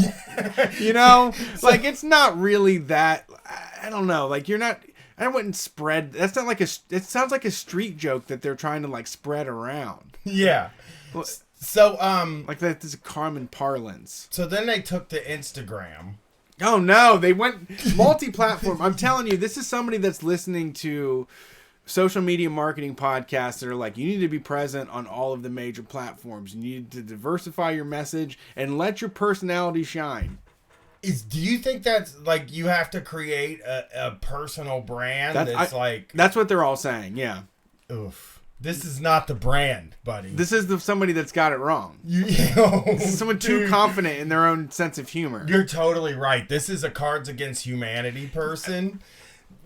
[SPEAKER 4] Like it's not really that. I don't know. Like you're not. I wouldn't spread. That's not like it sounds like a street joke that they're trying to like spread around.
[SPEAKER 7] Yeah. So,
[SPEAKER 4] like that is a common parlance.
[SPEAKER 7] So then they took to Instagram.
[SPEAKER 4] Oh no, they went multi-platform. I'm telling you, this is somebody that's listening to social media marketing podcasts that are like, you need to be present on all of the major platforms. You need to diversify your message and let your personality shine.
[SPEAKER 7] Do you think that's like you have to create a personal brand
[SPEAKER 4] that's what they're all saying, yeah.
[SPEAKER 7] Oof. This is not the brand, buddy.
[SPEAKER 4] This is somebody that's got it wrong. This is someone too confident in their own sense of humor.
[SPEAKER 7] You're totally right. This is a Cards Against Humanity person.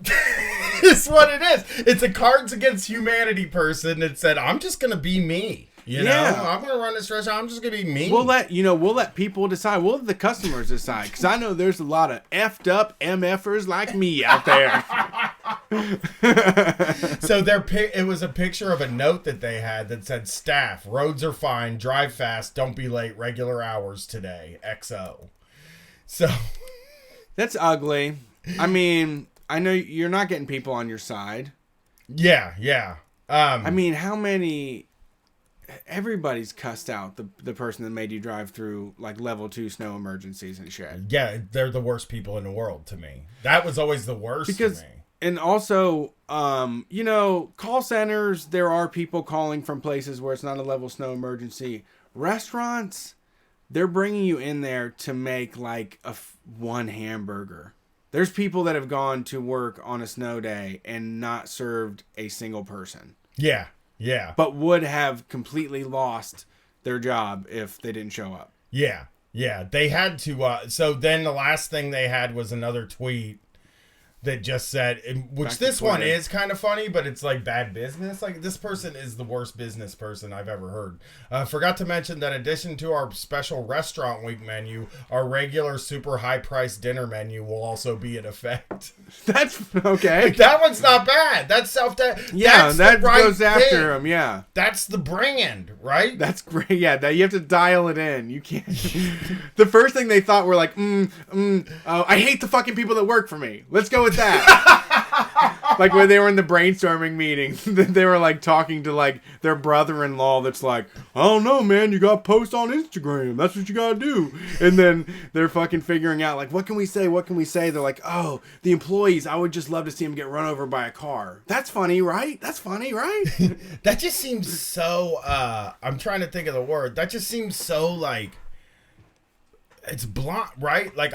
[SPEAKER 7] It's what it is. It's a Cards Against Humanity person that said, I'm just going to be me. You know, I'm going to run this restaurant. I'm just going to be me.
[SPEAKER 4] We'll let people decide. We'll let the customers decide. Because I know there's a lot of effed up MFers like me out there.
[SPEAKER 7] So it was a picture of a note that they had that said, staff, roads are fine, drive fast, don't be late, regular hours today, XO. So.
[SPEAKER 4] That's ugly. I mean, I know you're not getting people on your side.
[SPEAKER 7] Yeah.
[SPEAKER 4] I mean, how many... Everybody's cussed out the person that made you drive through like level 2 snow emergencies and shit.
[SPEAKER 7] Yeah, they're the worst people in the world to me. That was always the worst to me.
[SPEAKER 4] And also, call centers, there are people calling from places where it's not a level snow emergency. Restaurants, they're bringing you in there to make like one hamburger. There's people that have gone to work on a snow day and not served a single person.
[SPEAKER 7] Yeah.
[SPEAKER 4] But would have completely lost their job if they didn't show up.
[SPEAKER 7] Yeah. They had to. So then the last thing they had was another tweet that just said, which this one is kind of funny, but it's like bad business. Like this person is the worst business person I've ever heard. Forgot to mention that in addition to our special restaurant week menu, our regular super high price dinner menu will also be in effect.
[SPEAKER 4] That's okay.
[SPEAKER 7] Like, that one's not bad. That's
[SPEAKER 4] yeah, that goes after him. Yeah,
[SPEAKER 7] that's the brand, right?
[SPEAKER 4] That's great. Yeah, that you have to dial it in. You can't. The first thing they thought were like, I hate the fucking people that work for me. Let's go with that. Like when they were in the brainstorming meeting, they were like talking to like their brother-in-law that's like, I don't know, man, you gotta post on Instagram, that's what you gotta do. And then they're fucking figuring out like, what can we say? They're like, oh, the employees, I would just love to see them get run over by a car. That's funny, right?
[SPEAKER 7] That just seems so I'm trying to think of the word. That just seems so like it's blind, right? Like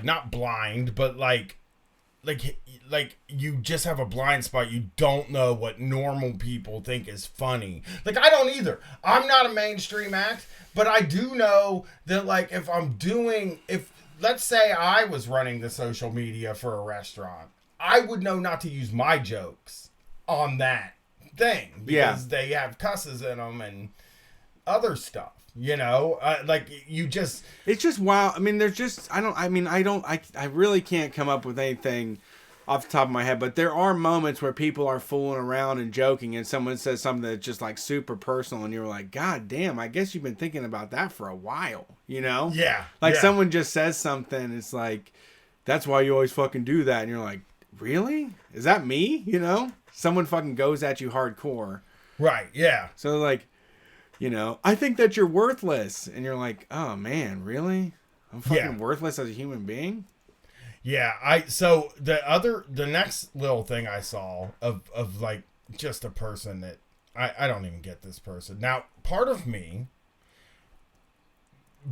[SPEAKER 7] not blind, but like you just have a blind spot. You don't know what normal people think is funny. Like I don't either. I'm not a mainstream act, but I do know that like if let's say I was running the social media for a restaurant, I would know not to use my jokes on that thing because they have cusses in them and other stuff. It's
[SPEAKER 4] just wow. I mean, there's just I really can't come up with anything off the top of my head, but there are moments where people are fooling around and joking, and someone says something that's just like super personal, and you're like, God damn, I guess you've been thinking about that for a while, you know?
[SPEAKER 7] Yeah.
[SPEAKER 4] Like
[SPEAKER 7] yeah.
[SPEAKER 4] someone just says something, it's like, that's why you always fucking do that, and you're like, really? Is that me? You know? Someone fucking goes at you hardcore.
[SPEAKER 7] Right, yeah.
[SPEAKER 4] So like, you know, I think that you're worthless, and you're like, oh man, really? I'm fucking worthless as a human being?
[SPEAKER 7] Yeah, so the next little thing I saw of like just a person that I don't even get this person. Now, part of me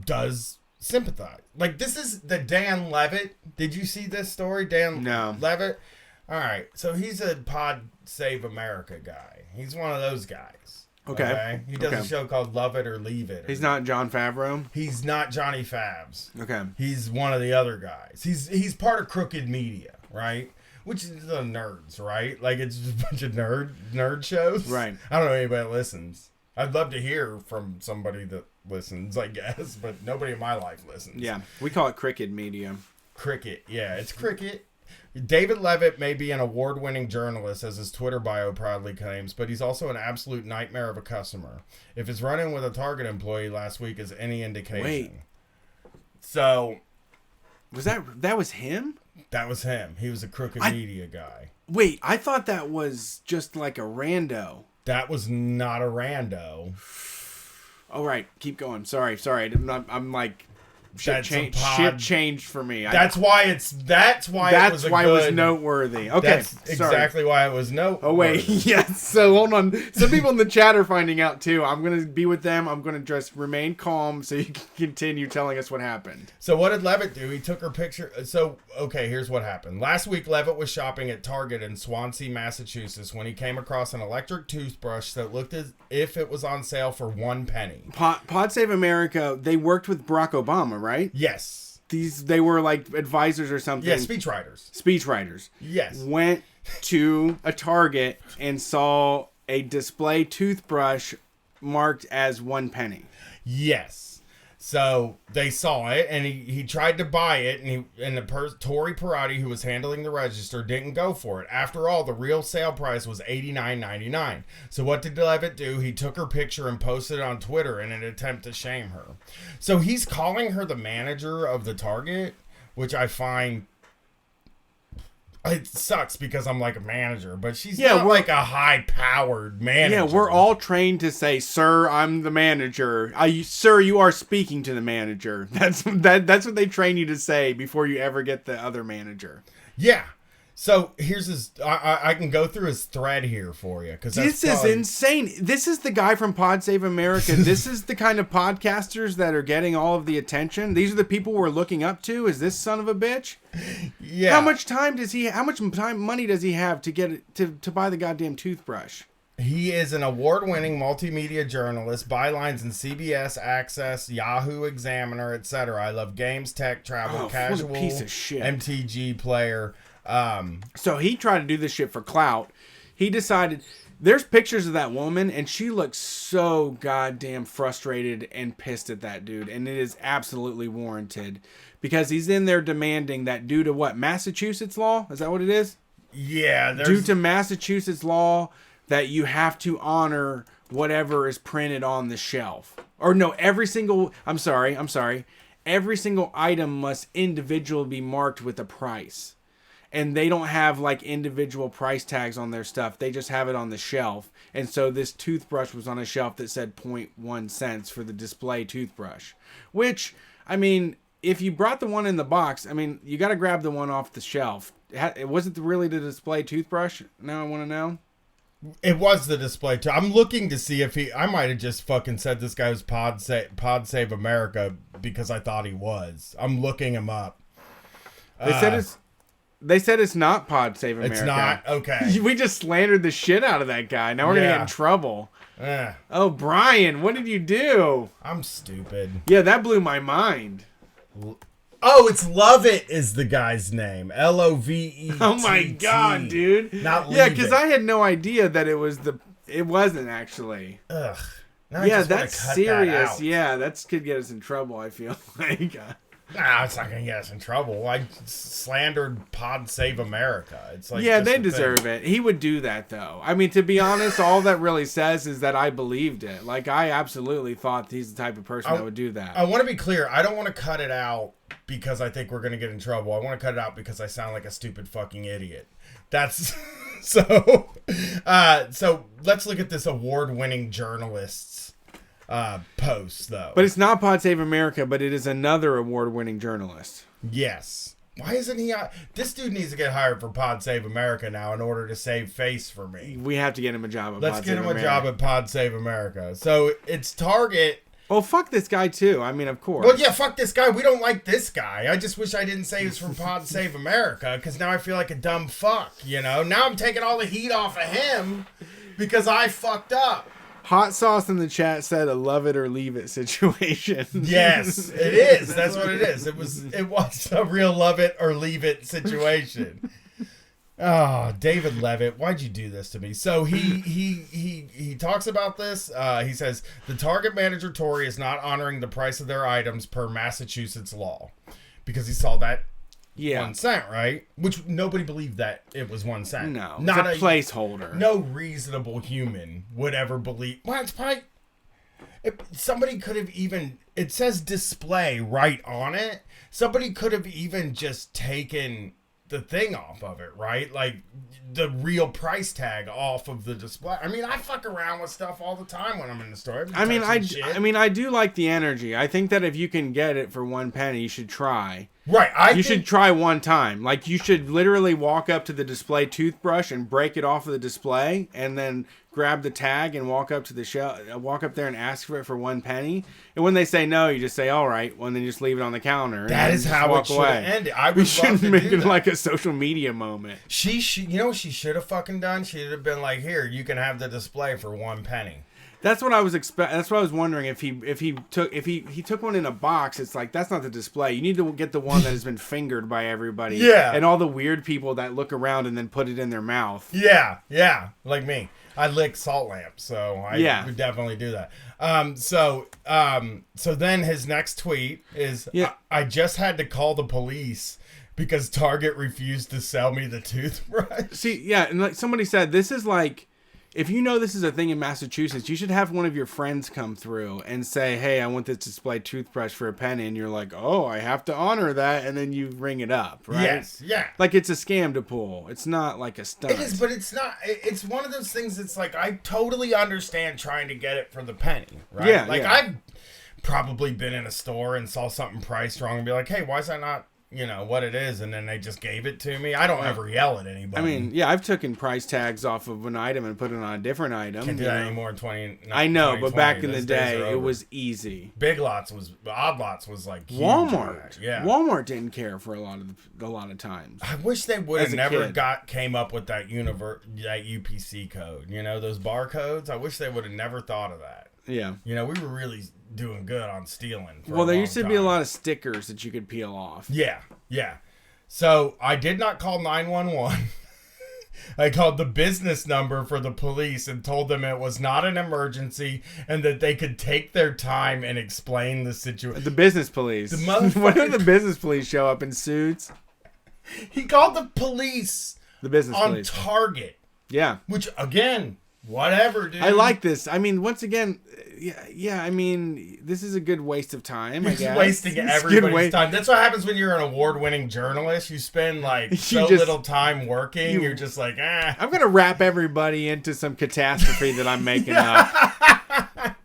[SPEAKER 7] does sympathize. Like, this is the Dan Levitt. Did you see this story?
[SPEAKER 4] No.
[SPEAKER 7] Levitt? All right. So he's a Pod Save America guy. He's one of those guys.
[SPEAKER 4] Okay.
[SPEAKER 7] He does a show called Love It or Leave It.
[SPEAKER 4] He's not Jon Favreau?
[SPEAKER 7] He's not Johnny Fabs.
[SPEAKER 4] Okay.
[SPEAKER 7] He's one of the other guys. He's part of Crooked Media, right? Which is the nerds, right? Like, it's just a bunch of nerd shows.
[SPEAKER 4] Right.
[SPEAKER 7] I don't know anybody that listens. I'd love to hear from somebody that listens, I guess, but nobody in my life listens.
[SPEAKER 4] Yeah. We call it Cricket Media.
[SPEAKER 7] Cricket. Yeah, it's Cricket. David Levitt may be an award-winning journalist, as his Twitter bio proudly claims, but he's also an absolute nightmare of a customer. If his run-in with a Target employee last week is any indication.
[SPEAKER 4] Wait.
[SPEAKER 7] So...
[SPEAKER 4] That was him?
[SPEAKER 7] That was him. He was a Crooked Media guy.
[SPEAKER 4] Wait, I thought that was just like a rando.
[SPEAKER 7] That was not a rando.
[SPEAKER 4] All right, keep going. Sorry. I'm like... Shit changed for me.
[SPEAKER 7] That's why it was
[SPEAKER 4] noteworthy. Okay,
[SPEAKER 7] that's exactly why it was noteworthy.
[SPEAKER 4] Oh wait, yes. So hold on. Some people in the chat are finding out too. I'm gonna be with them. I'm gonna just remain calm so you can continue telling us what happened.
[SPEAKER 7] So what did Levitt do? He took her picture. So okay, here's what happened. Last week, Levitt was shopping at Target in Swansea, Massachusetts, when he came across an electric toothbrush that looked as if it was on sale for 1 penny.
[SPEAKER 4] Pod Save America. They worked with Barack Obama, right?
[SPEAKER 7] Yes.
[SPEAKER 4] They were like advisors or something.
[SPEAKER 7] Yeah, speechwriters.
[SPEAKER 4] Speechwriters.
[SPEAKER 7] Yes.
[SPEAKER 4] Went to a Target and saw a display toothbrush marked as 1 penny.
[SPEAKER 7] Yes. So they saw it, and he tried to buy it, and Tori Parati, who was handling the register, didn't go for it. After all, the real sale price was $89.99. So what did Levitt do? He took her picture and posted it on Twitter in an attempt to shame her. So he's calling her the manager of the Target, which I find... It sucks because I'm like a manager, but she's not like a high-powered manager.
[SPEAKER 4] Yeah, we're all trained to say, "Sir, I'm the manager." Sir, you are speaking to the manager. That's what they train you to say before you ever get the other manager.
[SPEAKER 7] Yeah. So here's his. I can go through his thread here for you because
[SPEAKER 4] this is insane. This is the guy from Pod Save America. This is the kind of podcasters that are getting all of the attention. These are the people we're looking up to. Is this son of a bitch?
[SPEAKER 7] Yeah.
[SPEAKER 4] How much money does he have to get to buy the goddamn toothbrush?
[SPEAKER 7] He is an award-winning multimedia journalist, bylines in CBS, Access, Yahoo, Examiner, etc. I love games, tech, travel, casual,
[SPEAKER 4] what a piece of shit.
[SPEAKER 7] MTG player.
[SPEAKER 4] So he tried to do this shit for clout. He decided, there's pictures of that woman, and she looks so goddamn frustrated and pissed at that dude, and it is absolutely warranted because he's in there demanding that due to what, Massachusetts law? Is that what it is?
[SPEAKER 7] Yeah.
[SPEAKER 4] Due to Massachusetts law, that you have to honor whatever is printed on the shelf. Or no, every single item must individually be marked with a price. And they don't have like individual price tags on their stuff. They just have it on the shelf. And so this toothbrush was on a shelf that said 0.1 cents for the display toothbrush. Which, I mean, if you brought the one in the box, I mean, you got to grab the one off the shelf. Was it really the display toothbrush? Now I want to know.
[SPEAKER 7] It was the display too. I'm looking to see if I might have just fucking said this guy was Pod Save America because I thought he was. I'm looking him up.
[SPEAKER 4] They said it's not Pod Save America.
[SPEAKER 7] It's not? Okay.
[SPEAKER 4] We just slandered the shit out of that guy. Now we're going to get in trouble. Oh, Brian, what did you do?
[SPEAKER 7] I'm stupid.
[SPEAKER 4] Yeah, that blew my mind.
[SPEAKER 7] Oh, it's Lovett is the guy's name. Lovett.
[SPEAKER 4] Oh my God, dude.
[SPEAKER 7] Not
[SPEAKER 4] Yeah, because I had no idea that it wasn't actually.
[SPEAKER 7] Ugh.
[SPEAKER 4] Yeah, that's serious. Yeah, that could get us in trouble, I feel like.
[SPEAKER 7] Nah, it's not gonna get us in trouble. I slandered Pod Save America. It's like,
[SPEAKER 4] yeah,
[SPEAKER 7] just
[SPEAKER 4] they
[SPEAKER 7] a
[SPEAKER 4] deserve
[SPEAKER 7] thing.
[SPEAKER 4] it. He would do that, though. I mean, to be honest, all that really says is that I believed it. Like, I absolutely thought he's the type of person that would do that.
[SPEAKER 7] I want to be clear. I don't want to cut it out because I think we're gonna get in trouble. I want to cut it out because I sound like a stupid fucking idiot. That's so. So let's look at this award-winning journalist's post, though.
[SPEAKER 4] But it's not Pod Save America, but it is another award-winning journalist.
[SPEAKER 7] Yes. Why isn't he? This dude needs to get hired for Pod Save America now in order to save face for me.
[SPEAKER 4] We have to get him a job at
[SPEAKER 7] Let's
[SPEAKER 4] Pod
[SPEAKER 7] get
[SPEAKER 4] Save
[SPEAKER 7] him a
[SPEAKER 4] America.
[SPEAKER 7] job at Pod Save America. So it's Target.
[SPEAKER 4] Well, fuck this guy, too. I mean, of course.
[SPEAKER 7] Well, yeah, fuck this guy. We don't like this guy. I just wish I didn't say he was from Pod Save America, because now I feel like a dumb fuck, you know? Now I'm taking all the heat off of him because I fucked up.
[SPEAKER 4] Hot Sauce in the chat said a love it or leave it situation.
[SPEAKER 7] Yes, it is. That's what it is. It was a real love it or leave it situation. Oh, David Levitt, why'd you do this to me? So he talks about this. He says the Target manager Tory is not honoring the price of their items per Massachusetts law because he saw that 1 cent, right? Which nobody believed that it was 1 cent.
[SPEAKER 4] No,
[SPEAKER 7] not
[SPEAKER 4] it's a placeholder.
[SPEAKER 7] No reasonable human would ever believe. Well, it's probably somebody could have even. It says display right on it. Somebody could have even just taken the thing off of it, right? Like the real price tag off of the display. I mean, I fuck around with stuff all the time when I'm in the store.
[SPEAKER 4] I do like the energy. I think that if you can get it for 1 penny, you should try.
[SPEAKER 7] Right.
[SPEAKER 4] You should try one time. Like, you should literally walk up to the display toothbrush and break it off of the display, and then grab the tag and walk up to the shelf, walk up there and ask for it for 1 penny. And when they say no, you just say, all right. Well, then you just leave it on the counter.
[SPEAKER 7] That is how it should have ended.
[SPEAKER 4] We should make it like a social media moment.
[SPEAKER 7] You know what she should have fucking done? She should have been like, here, you can have the display for 1 penny.
[SPEAKER 4] That's what I was That's what I was wondering if he took one in a box. It's like, that's not the display. You need to get the one that has been fingered by everybody.
[SPEAKER 7] Yeah.
[SPEAKER 4] And all the weird people that look around and then put it in their mouth.
[SPEAKER 7] Yeah, like me. I lick salt lamps, so I would definitely do that. So then his next tweet is, I just had to call the police because Target refused to sell me the toothbrush.
[SPEAKER 4] See, yeah, and like somebody said, this is like, if you know this is a thing in Massachusetts, you should have one of your friends come through and say, hey, I want this display toothbrush for 1 penny. And you're like, oh, I have to honor that. And then you ring it up, right?
[SPEAKER 7] Yes, yeah.
[SPEAKER 4] Like, it's a scam to pull. It's not like a stunt.
[SPEAKER 7] It is, but it's not. It's one of those things that's like, I totally understand trying to get it for the penny, right?
[SPEAKER 4] Yeah,
[SPEAKER 7] like,
[SPEAKER 4] yeah.
[SPEAKER 7] I've probably been in a store and saw something priced wrong and be like, hey, why is that not, what it is? And then they just gave it to me. I don't ever yell at anybody.
[SPEAKER 4] I mean, yeah, I've taken price tags off of an item and put it on a different item.
[SPEAKER 7] Can't do that anymore in
[SPEAKER 4] I know, but back in the day, it was easy.
[SPEAKER 7] Odd Lots was like huge.
[SPEAKER 4] Walmart.
[SPEAKER 7] Yeah.
[SPEAKER 4] Walmart didn't care for a lot of times.
[SPEAKER 7] I wish they would have
[SPEAKER 4] As a
[SPEAKER 7] never
[SPEAKER 4] kid.
[SPEAKER 7] came up with that that UPC code. Those barcodes. I wish they would have never thought of that.
[SPEAKER 4] Yeah.
[SPEAKER 7] We were really doing good on stealing.
[SPEAKER 4] Well, there used to be a lot of stickers that you could peel off.
[SPEAKER 7] Yeah. So I did not call 911. I called the business number for the police and told them it was not an emergency and that they could take their time and explain the situation.
[SPEAKER 4] The business police. When did the business police show up in suits?
[SPEAKER 7] He called the police.
[SPEAKER 4] The business
[SPEAKER 7] on
[SPEAKER 4] police.
[SPEAKER 7] Target.
[SPEAKER 4] Yeah.
[SPEAKER 7] Which, again, whatever, dude.
[SPEAKER 4] I like this. I mean, once again, yeah. I mean, this is a good waste of time.
[SPEAKER 7] You're just wasting everybody's time. That's what happens when you're an award-winning journalist. You spend little time working. You're just like,
[SPEAKER 4] I'm gonna wrap everybody into some catastrophe that I'm making up.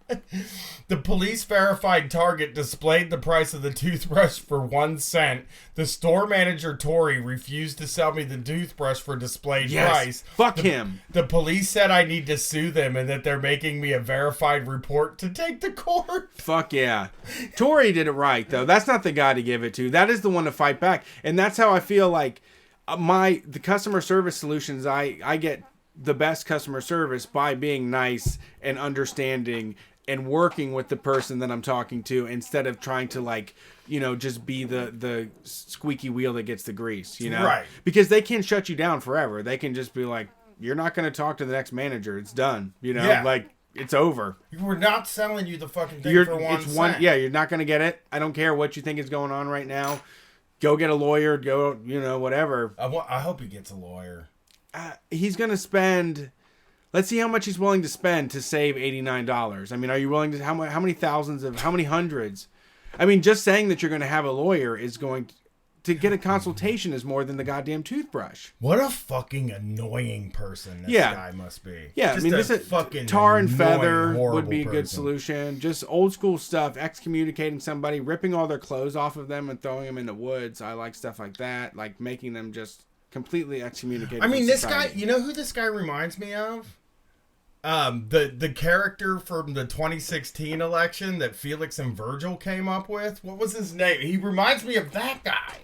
[SPEAKER 7] The police verified Target displayed the price of the toothbrush for 1 cent. The store manager, Tory, refused to sell me the toothbrush for displayed price.
[SPEAKER 4] Fuck him.
[SPEAKER 7] The police said I need to sue them and that they're making me a verified report to take to court.
[SPEAKER 4] Fuck yeah. Tory did it right, though. That's not the guy to give it to. That is the one to fight back. And that's how I feel like the customer service solutions, I get the best customer service by being nice and understanding and working with the person that I'm talking to instead of trying to just be the squeaky wheel that gets the grease,
[SPEAKER 7] Right.
[SPEAKER 4] Because they can shut you down forever. They can just be like, you're not going to talk to the next manager. It's done. it's over.
[SPEAKER 7] We're not selling you the fucking thing for 1 cent.
[SPEAKER 4] Yeah, you're not going to get it. I don't care what you think is going on right now. Go get a lawyer. Go, whatever.
[SPEAKER 7] I hope he gets a lawyer.
[SPEAKER 4] He's going to spend... Let's see how much he's willing to spend to save $89. I mean, are you willing to... How many hundreds? I mean, just saying that you're going to have a lawyer is going to get a consultation is more than the goddamn toothbrush.
[SPEAKER 7] What a fucking annoying person this guy must be.
[SPEAKER 4] Yeah,
[SPEAKER 7] just
[SPEAKER 4] this is
[SPEAKER 7] fucking
[SPEAKER 4] tar and
[SPEAKER 7] annoying,
[SPEAKER 4] feather would be a good
[SPEAKER 7] person.
[SPEAKER 4] solution. Just old school stuff, excommunicating somebody, ripping all their clothes off of them and throwing them in the woods. I like stuff like that, like making them just completely excommunicated.
[SPEAKER 7] I mean, this
[SPEAKER 4] society.
[SPEAKER 7] guy, you know who this guy reminds me of? The character from the 2016 election that Felix and Virgil came up with. What was his name? He reminds me of that guy.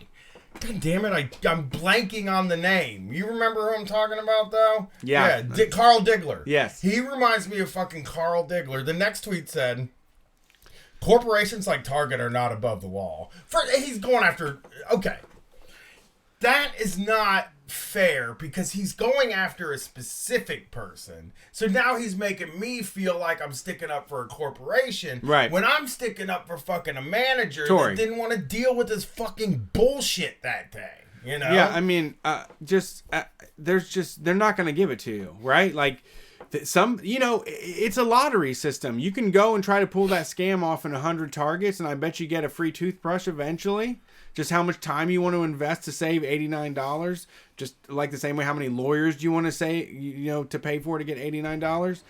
[SPEAKER 7] God damn it, I'm blanking on the name. You remember who I'm talking about, though?
[SPEAKER 4] Yeah.
[SPEAKER 7] Carl Diggler.
[SPEAKER 4] Yes.
[SPEAKER 7] He reminds me of fucking Carl Diggler. The next tweet said, corporations like Target are not above the law. He's going after... Okay. That is not fair because he's going after a specific person. So now he's making me feel like I'm sticking up for a corporation.
[SPEAKER 4] Right.
[SPEAKER 7] When I'm sticking up for fucking a manager
[SPEAKER 4] Tory.
[SPEAKER 7] that didn't want to deal with this fucking bullshit that day. You know?
[SPEAKER 4] Yeah, I mean, they're not going to give it to you, right? Like, it's a lottery system. You can go and try to pull that scam off in 100 targets, and I bet you get a free toothbrush eventually. Just how much time you want to invest to save $89. Just like the same way, how many lawyers do you want to say, to pay for to get $89?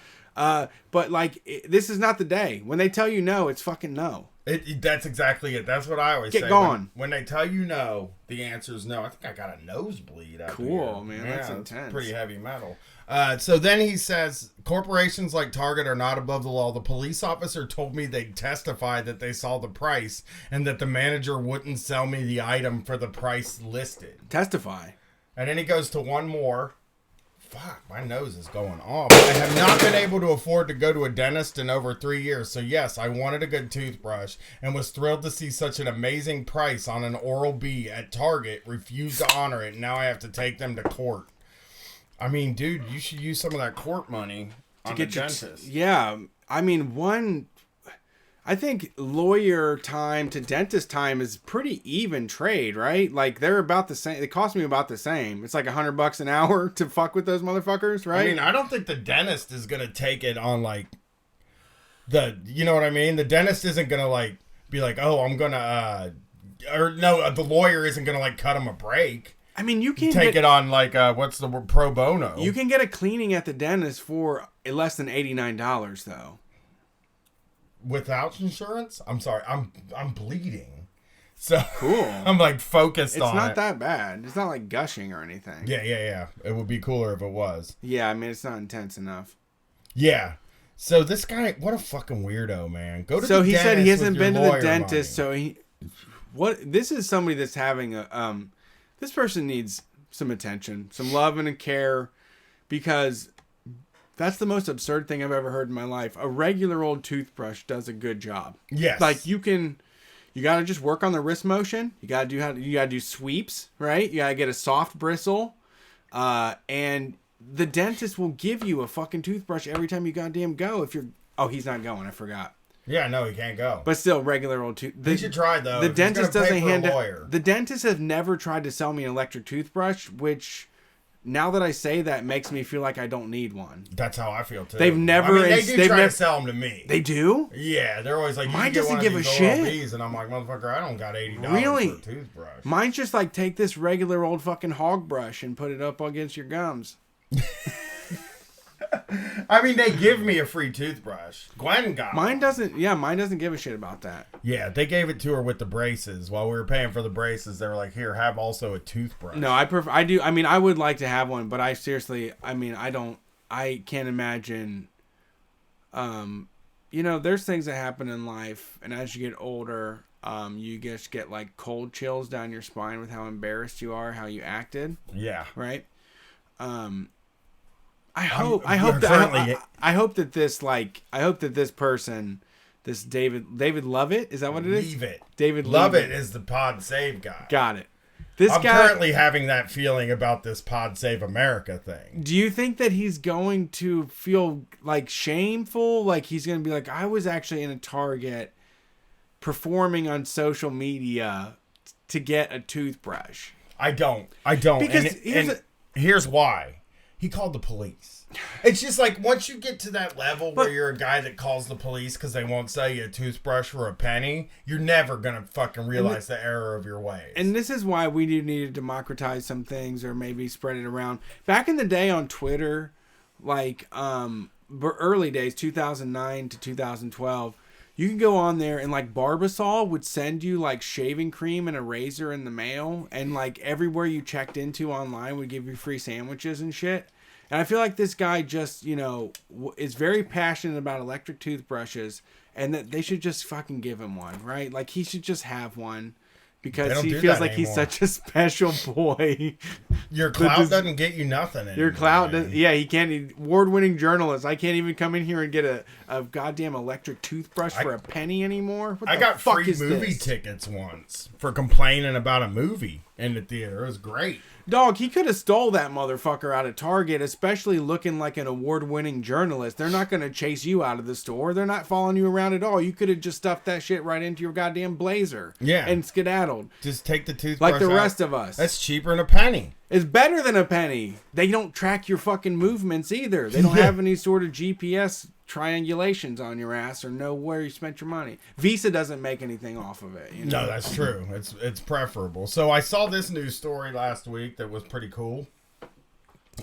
[SPEAKER 4] But like, this is not the day. When they tell you no, it's fucking no.
[SPEAKER 7] That's exactly it. That's what I always say.
[SPEAKER 4] Get gone.
[SPEAKER 7] When they tell you no, the answer is no. I think I got a nosebleed up
[SPEAKER 4] Cool,
[SPEAKER 7] here.
[SPEAKER 4] man.
[SPEAKER 7] Yeah,
[SPEAKER 4] that's intense.
[SPEAKER 7] Pretty heavy metal. So then he says, corporations like Target are not above the law. The police officer told me they'd testify that they saw the price and that the manager wouldn't sell me the item for the price listed.
[SPEAKER 4] Testify.
[SPEAKER 7] And then he goes to one more. Fuck, my nose is going off. I have not been able to afford to go to a dentist in over 3 years. So yes, I wanted a good toothbrush and was thrilled to see such an amazing price on an Oral-B at Target. Refused to honor it. Now I have to take them to court. I mean, dude, you should use some of that court money to get your dentist.
[SPEAKER 4] Yeah, I mean, I think lawyer time to dentist time is pretty even trade, right? Like they're about the same. It cost me about the same. It's like $100 an hour to fuck with those motherfuckers, right?
[SPEAKER 7] I mean, I don't think the dentist is gonna take it on like you know what I mean? The dentist isn't gonna like be like, oh, I'm gonna the lawyer isn't gonna like cut him a break.
[SPEAKER 4] I mean, you can
[SPEAKER 7] take it on like what's the word, pro bono.
[SPEAKER 4] You can get a cleaning at the dentist for less than $89 though.
[SPEAKER 7] Without insurance? I'm sorry, I'm bleeding. So
[SPEAKER 4] cool.
[SPEAKER 7] I'm like focused on it.
[SPEAKER 4] It's not that bad. It's not like gushing or anything.
[SPEAKER 7] Yeah. It would be cooler if it was.
[SPEAKER 4] Yeah, I mean, it's not intense enough.
[SPEAKER 7] Yeah. So this guy, what a fucking weirdo, man. Go to
[SPEAKER 4] so
[SPEAKER 7] the
[SPEAKER 4] he
[SPEAKER 7] dentist
[SPEAKER 4] said he hasn't
[SPEAKER 7] with your
[SPEAKER 4] been to the
[SPEAKER 7] lawyer
[SPEAKER 4] dentist,
[SPEAKER 7] money.
[SPEAKER 4] this is somebody that's having a this person needs some attention, some love and care, because that's the most absurd thing I've ever heard in my life. A regular old toothbrush does a good job.
[SPEAKER 7] Yes.
[SPEAKER 4] Like you got to just work on the wrist motion. You got to do sweeps, right? You got to get a soft bristle. And the dentist will give you a fucking toothbrush every time you goddamn go. He's not going. I forgot.
[SPEAKER 7] Yeah, no, he can't go.
[SPEAKER 4] But still, regular old tooth.
[SPEAKER 7] You should try though.
[SPEAKER 4] The dentist doesn't hand out. The dentist has never tried to sell me an electric toothbrush, which now that I say that makes me feel like I don't need one.
[SPEAKER 7] That's how I feel too.
[SPEAKER 4] They've never.
[SPEAKER 7] I mean, they do try to sell them to me.
[SPEAKER 4] They do?
[SPEAKER 7] Yeah, they're always like,
[SPEAKER 4] mine doesn't give a shit.
[SPEAKER 7] And I'm like, motherfucker, I don't got $80
[SPEAKER 4] really?
[SPEAKER 7] for a toothbrush.
[SPEAKER 4] Mine's just like, take this regular old fucking hog brush and put it up against your gums.
[SPEAKER 7] I mean, they give me a free toothbrush. Gwen got
[SPEAKER 4] mine. Doesn't. Yeah, mine doesn't give a shit about that.
[SPEAKER 7] Yeah, they gave it to her with the braces. While we were paying for the braces, they were like, "Here, have also a toothbrush."
[SPEAKER 4] No, I prefer. I do. I mean, I would like to have one, but I seriously. I mean, I don't. I can't imagine. There's things that happen in life, and as you get older, you just get like cold chills down your spine with how embarrassed you are, how you acted.
[SPEAKER 7] Yeah.
[SPEAKER 4] Right. I hope that this person, this David Lovett, is that what it is?
[SPEAKER 7] Leave it.
[SPEAKER 4] David
[SPEAKER 7] Lovett is the pod save guy.
[SPEAKER 4] Got it.
[SPEAKER 7] I'm currently having that feeling about this Pod Save America thing.
[SPEAKER 5] Do you think that he's going to feel like shameful? Like he's going to be like, I was actually in a Target performing on social media to get a toothbrush.
[SPEAKER 7] I don't.
[SPEAKER 5] Because
[SPEAKER 7] here's why. He called the police. It's just like once you get to that level where you're a guy that calls the police because they won't sell you a toothbrush for a penny, you're never going to fucking realize the error of your ways.
[SPEAKER 5] And this is why we do need to democratize some things or maybe spread it around. Back in the day on Twitter, like early days, 2009 to 2012, you could go on there and like Barbasol would send you like shaving cream and a razor in the mail. And like everywhere you checked into online would give you free sandwiches and shit. And I feel like this guy just, is very passionate about electric toothbrushes and that they should just fucking give him one, right? Like he should just have one because he feels like he's such a special boy.
[SPEAKER 7] Your clout doesn't get you nothing anymore.
[SPEAKER 5] Your clout doesn't, he can't, award-winning journalist. I can't even come in here and get a goddamn electric toothbrush for a penny anymore. What
[SPEAKER 7] I
[SPEAKER 5] the
[SPEAKER 7] got
[SPEAKER 5] fuck
[SPEAKER 7] free
[SPEAKER 5] is
[SPEAKER 7] movie
[SPEAKER 5] this?
[SPEAKER 7] tickets once for complaining about a movie in the theater. It was great.
[SPEAKER 5] Dog, he could have stole that motherfucker out of Target, especially looking like an award-winning journalist. They're not going to chase you out of the store. They're not following you around at all. You could have just stuffed that shit right into your goddamn blazer.
[SPEAKER 7] Yeah.
[SPEAKER 5] And skedaddled.
[SPEAKER 7] Just take the toothbrush
[SPEAKER 5] Like the
[SPEAKER 7] out.
[SPEAKER 5] rest of us.
[SPEAKER 7] That's cheaper than a penny.
[SPEAKER 5] It's better than a penny. They don't track your fucking movements either. They don't have any sort of GPS triangulations on your ass or know where you spent your money. Visa doesn't make anything off of it.
[SPEAKER 7] No, that's true. It's preferable. So I saw this news story last week that was pretty cool.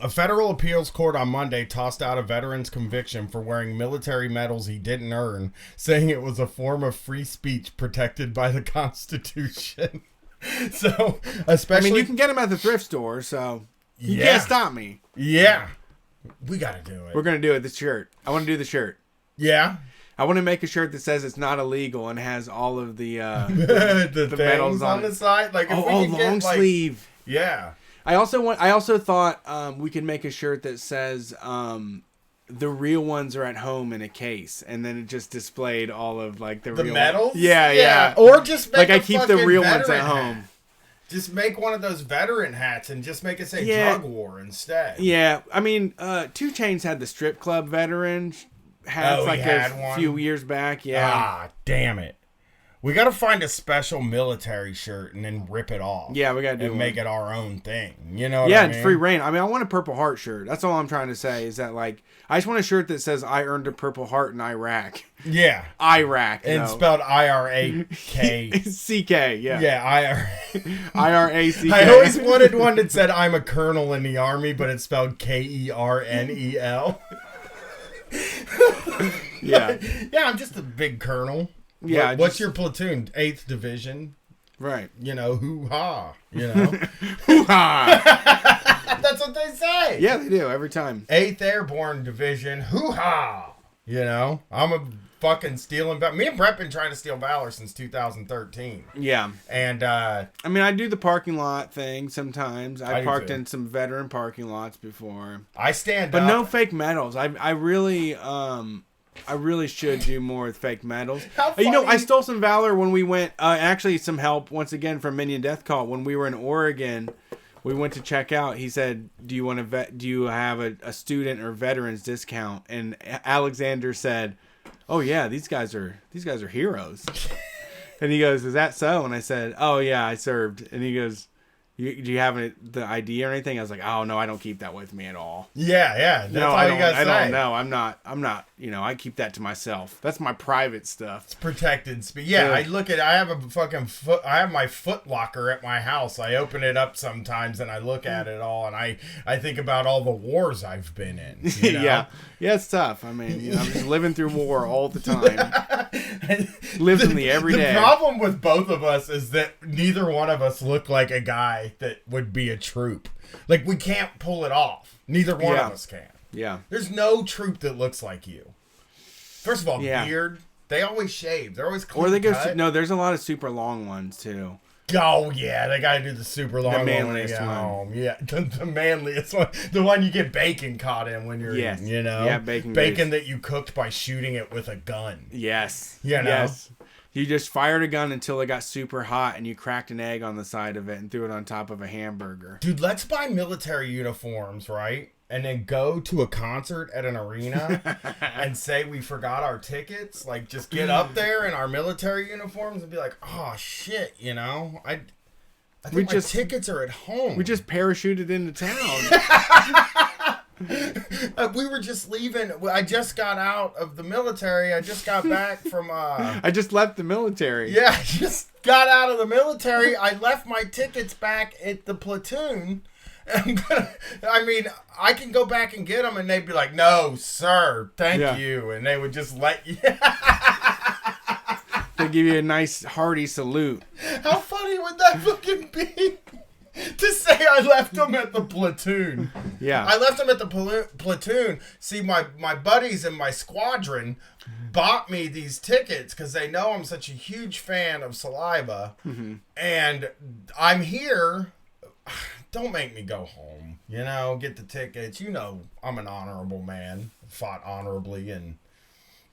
[SPEAKER 7] A federal appeals court on Monday tossed out a veteran's conviction for wearing military medals he didn't earn, saying it was a form of free speech protected by the Constitution. So, especially...
[SPEAKER 5] I mean, you can get them at the thrift store, so you
[SPEAKER 7] Yeah.
[SPEAKER 5] can't stop me.
[SPEAKER 7] Yeah. We gotta do it.
[SPEAKER 5] We're going to do it. The shirt. I want to do the shirt.
[SPEAKER 7] Yeah?
[SPEAKER 5] I want to make a shirt that says it's not illegal and has all of the
[SPEAKER 7] the
[SPEAKER 5] medals
[SPEAKER 7] things on the side? Like, if we
[SPEAKER 5] long
[SPEAKER 7] could get, like,
[SPEAKER 5] sleeve.
[SPEAKER 7] Yeah.
[SPEAKER 5] I also thought we could make a shirt that says the real ones are at home in a case, and then it just displayed all of like the real
[SPEAKER 7] medals.
[SPEAKER 5] Yeah.
[SPEAKER 7] Or just make
[SPEAKER 5] Like I
[SPEAKER 7] a
[SPEAKER 5] keep the
[SPEAKER 7] fucking
[SPEAKER 5] real ones
[SPEAKER 7] veteran
[SPEAKER 5] at home.
[SPEAKER 7] hat. Just make one of those veteran hats and just make it say
[SPEAKER 5] Yeah.
[SPEAKER 7] drug war instead.
[SPEAKER 5] Yeah, I mean, 2 Chainz had the strip club veteran hats
[SPEAKER 7] Oh, he
[SPEAKER 5] like
[SPEAKER 7] had
[SPEAKER 5] a
[SPEAKER 7] one?
[SPEAKER 5] few years back. Yeah.
[SPEAKER 7] Ah, damn it. We got to find a special military shirt and then rip it off.
[SPEAKER 5] Yeah, we got to do
[SPEAKER 7] and
[SPEAKER 5] one.
[SPEAKER 7] make it our own thing. You know what
[SPEAKER 5] Yeah,
[SPEAKER 7] I mean?
[SPEAKER 5] it's free reign. I mean, I want a Purple Heart shirt. That's all I'm trying to say is that, like, I just want a shirt that says I earned a Purple Heart in Iraq.
[SPEAKER 7] Yeah.
[SPEAKER 5] Iraq.
[SPEAKER 7] And
[SPEAKER 5] no.
[SPEAKER 7] spelled I-R-A-K.
[SPEAKER 5] C-K, yeah.
[SPEAKER 7] Yeah,
[SPEAKER 5] I-R-A-C-K.
[SPEAKER 7] I always wanted one that said I'm a colonel in the army, but it's spelled K-E-R-N-E-L.
[SPEAKER 5] Yeah.
[SPEAKER 7] Yeah, I'm just a big colonel.
[SPEAKER 5] Yeah.
[SPEAKER 7] What's your platoon? 8th Division.
[SPEAKER 5] Right.
[SPEAKER 7] You know, hoo-ha. You know?
[SPEAKER 5] Hoo-ha!
[SPEAKER 7] That's what they say.
[SPEAKER 5] Yeah, they do, every time.
[SPEAKER 7] 8th Airborne Division. Hoo-ha. You know? I'm a fucking stealing... Me and Brett been trying to steal Valor since 2013.
[SPEAKER 5] Yeah.
[SPEAKER 7] And,
[SPEAKER 5] I mean, I do the parking lot thing sometimes.
[SPEAKER 7] I
[SPEAKER 5] I
[SPEAKER 7] do
[SPEAKER 5] parked
[SPEAKER 7] too.
[SPEAKER 5] in some veteran parking lots before.
[SPEAKER 7] I stand
[SPEAKER 5] But
[SPEAKER 7] up.
[SPEAKER 5] no fake medals. I really should do more with fake medals.
[SPEAKER 7] How
[SPEAKER 5] You know, I
[SPEAKER 7] funny.
[SPEAKER 5] stole some Valor when we went, actually some help once again from Minion Death Cult when we were in Oregon. We went to check out. He said, "Do you want to do you have a student or veterans discount?" And Alexander said, "Oh yeah, these guys are heroes." And he goes, "Is that so?" And I said, "Oh yeah, I served." And he goes, do you have the ID or anything? I was like, "Oh no, I don't keep that with me at all."
[SPEAKER 7] Yeah. That's
[SPEAKER 5] No,
[SPEAKER 7] all
[SPEAKER 5] I
[SPEAKER 7] you
[SPEAKER 5] don't.
[SPEAKER 7] gotta
[SPEAKER 5] I
[SPEAKER 7] say.
[SPEAKER 5] don't know. I'm not. You know, I keep that to myself. That's my private stuff.
[SPEAKER 7] It's protected speech. Yeah,
[SPEAKER 5] Yeah.
[SPEAKER 7] I have a fucking I have my foot locker at my house. I open it up sometimes and I look at it all and I think about all the wars I've been in. You know?
[SPEAKER 5] Yeah, it's tough. I mean, you know, I'm just living through war all the time. Living the everyday.
[SPEAKER 7] The problem with both of us is that neither one of us look like a guy that would be a troop. Like, we can't pull it off. Neither one of us can.
[SPEAKER 5] Yeah.
[SPEAKER 7] There's no troop that looks like you. First of all,
[SPEAKER 5] Yeah.
[SPEAKER 7] beard. They always shave. They're always clean
[SPEAKER 5] Or they go.
[SPEAKER 7] cut.
[SPEAKER 5] No, there's a lot of super long ones too.
[SPEAKER 7] Oh, yeah, they gotta do the super long one when they
[SPEAKER 5] manliest
[SPEAKER 7] get
[SPEAKER 5] one.
[SPEAKER 7] home. Yeah, the manliest one. The one you get bacon caught in when you're
[SPEAKER 5] Yes.
[SPEAKER 7] eating, you know?
[SPEAKER 5] Yeah, bacon
[SPEAKER 7] Bacon that you cooked by shooting it with a gun.
[SPEAKER 5] Yes.
[SPEAKER 7] You know?
[SPEAKER 5] Yes.
[SPEAKER 4] You just fired a gun until it got super hot, and you cracked an egg on the side of it and threw it on top of a hamburger.
[SPEAKER 7] Dude, let's buy military uniforms, right? And then go to a concert at an arena and say we forgot our tickets. Like, just get up there in our military uniforms and be like, oh, shit, you know? I think my tickets are at home.
[SPEAKER 4] We just parachuted into town.
[SPEAKER 7] We were just leaving. I just got out of the military. I just got back from...
[SPEAKER 4] I just left the military.
[SPEAKER 7] Yeah, I just got out of the military. I left my tickets back at the platoon. I can go back and get them, and they'd be like, no, sir, thank you. And they would just let you...
[SPEAKER 4] They give you a nice hearty salute.
[SPEAKER 7] How funny would that fucking be? To say I left them at the platoon.
[SPEAKER 4] Yeah.
[SPEAKER 7] I left them at the platoon. See, my buddies in my squadron bought me these tickets because they know I'm such a huge fan of Saliva. Mm-hmm. And I'm here. Don't make me go home. You know, get the tickets. You know, I'm an honorable man. Fought honorably in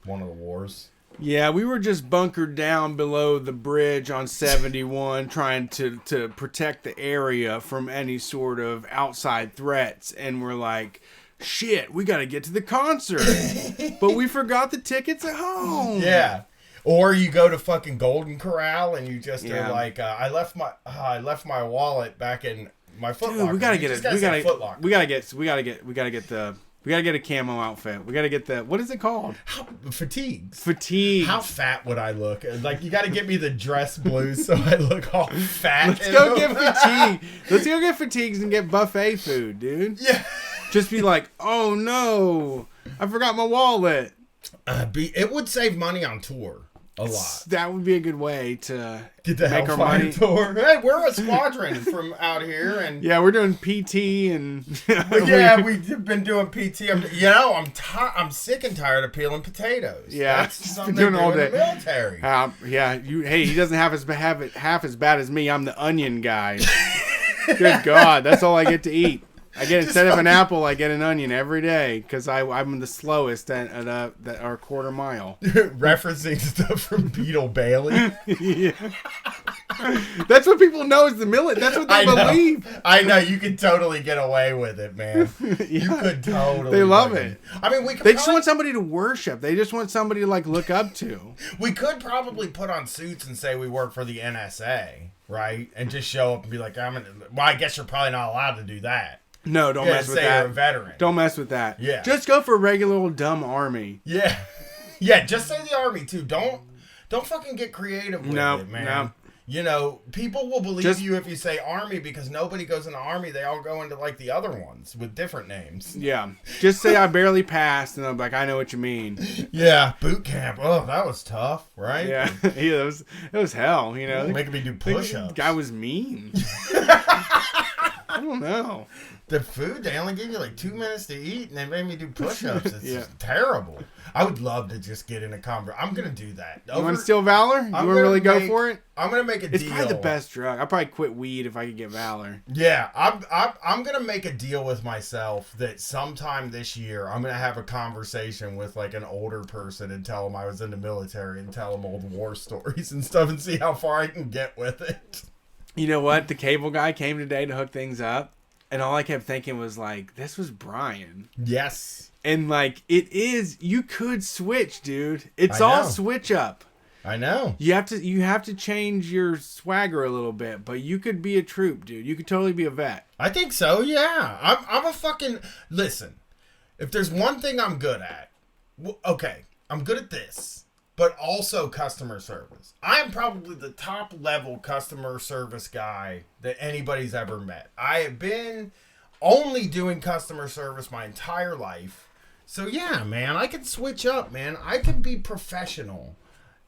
[SPEAKER 7] one of the wars.
[SPEAKER 4] Yeah, we were just bunkered down below the bridge on 71 trying to protect the area from any sort of outside threats. And we're like, shit, we got to get to the concert. But we forgot the tickets at home.
[SPEAKER 7] Yeah. Or you go to fucking Golden Corral and you just are like, I left my wallet back in my Foot Locker.
[SPEAKER 4] We gotta get it. We gotta get a camo outfit. We gotta get the, what is it called? Fatigues.
[SPEAKER 7] How fat would I look? Like, you gotta get me the dress blues so I look all fat.
[SPEAKER 4] Let's go get fatigues and get buffet food, dude.
[SPEAKER 7] Yeah.
[SPEAKER 4] Just be like, oh no, I forgot my wallet.
[SPEAKER 7] It would save money on tour. A lot.
[SPEAKER 4] That would be a good way to
[SPEAKER 7] get the
[SPEAKER 4] make our money.
[SPEAKER 7] Tour. Hey, we're a squadron from out here, and
[SPEAKER 4] yeah, we're doing PT and
[SPEAKER 7] we've been doing PT. I'm sick and tired of peeling potatoes.
[SPEAKER 4] Yeah,
[SPEAKER 7] that's something doing all day. In the military.
[SPEAKER 4] He doesn't have it half as bad as me. I'm the onion guy. Good God, that's all I get to eat. I get, instead of an apple, I get an onion every day because I'm the slowest at our quarter mile.
[SPEAKER 7] Referencing stuff from Beetle Bailey.
[SPEAKER 4] Yeah. That's what people know is the millet. That's what they believe.
[SPEAKER 7] I know. You could totally get away with it, man. Yeah. You could totally.
[SPEAKER 4] They love it.
[SPEAKER 7] I mean,
[SPEAKER 4] they just want somebody to worship. They just want somebody to look up to.
[SPEAKER 7] We could probably put on suits and say we work for the NSA, right? And just show up and be like, I guess you're probably not allowed to do that.
[SPEAKER 4] No, don't mess with that.
[SPEAKER 7] You're a veteran.
[SPEAKER 4] Don't mess with that.
[SPEAKER 7] Yeah.
[SPEAKER 4] Just go for a regular old dumb army.
[SPEAKER 7] Yeah. Yeah, just say the army too. Don't fucking get creative with it, man. No. You know, people will believe you if you say army because nobody goes in the army. They all go into the other ones with different names.
[SPEAKER 4] Yeah. Just say I barely passed and I'm like, I know what you mean.
[SPEAKER 7] Yeah. Boot camp. Oh, that was tough, right?
[SPEAKER 4] Yeah. It was hell, you know.
[SPEAKER 7] Making me do push-ups.
[SPEAKER 4] The guy was mean. I don't know.
[SPEAKER 7] The food, they only gave you 2 minutes to eat, and they made me do push-ups. It's just terrible. I would love to just get in a conversation. I'm going to do that.
[SPEAKER 4] You want to steal Valor? You want to really go for it?
[SPEAKER 7] I'm going to make a deal.
[SPEAKER 4] It's probably the best drug. I'd probably quit weed if I could get Valor.
[SPEAKER 7] Yeah, I'm going to make a deal with myself that sometime this year, I'm going to have a conversation with an older person and tell them I was in the military and tell them old war stories and stuff and see how far I can get with it.
[SPEAKER 4] You know what? The cable guy came today to hook things up. And all I kept thinking was this was Brian.
[SPEAKER 7] Yes.
[SPEAKER 4] And it is, you could switch, dude. It's all switch up.
[SPEAKER 7] I know.
[SPEAKER 4] You have to change your swagger a little bit, but you could be a troop, dude. You could totally be a vet.
[SPEAKER 7] I think so, yeah. I'm a fucking, listen, if there's one thing I'm good at, okay, I'm good at this. But also customer service. I am probably the top level customer service guy that anybody's ever met. I have been only doing customer service my entire life. So yeah, man, I can switch up, man. I can be professional.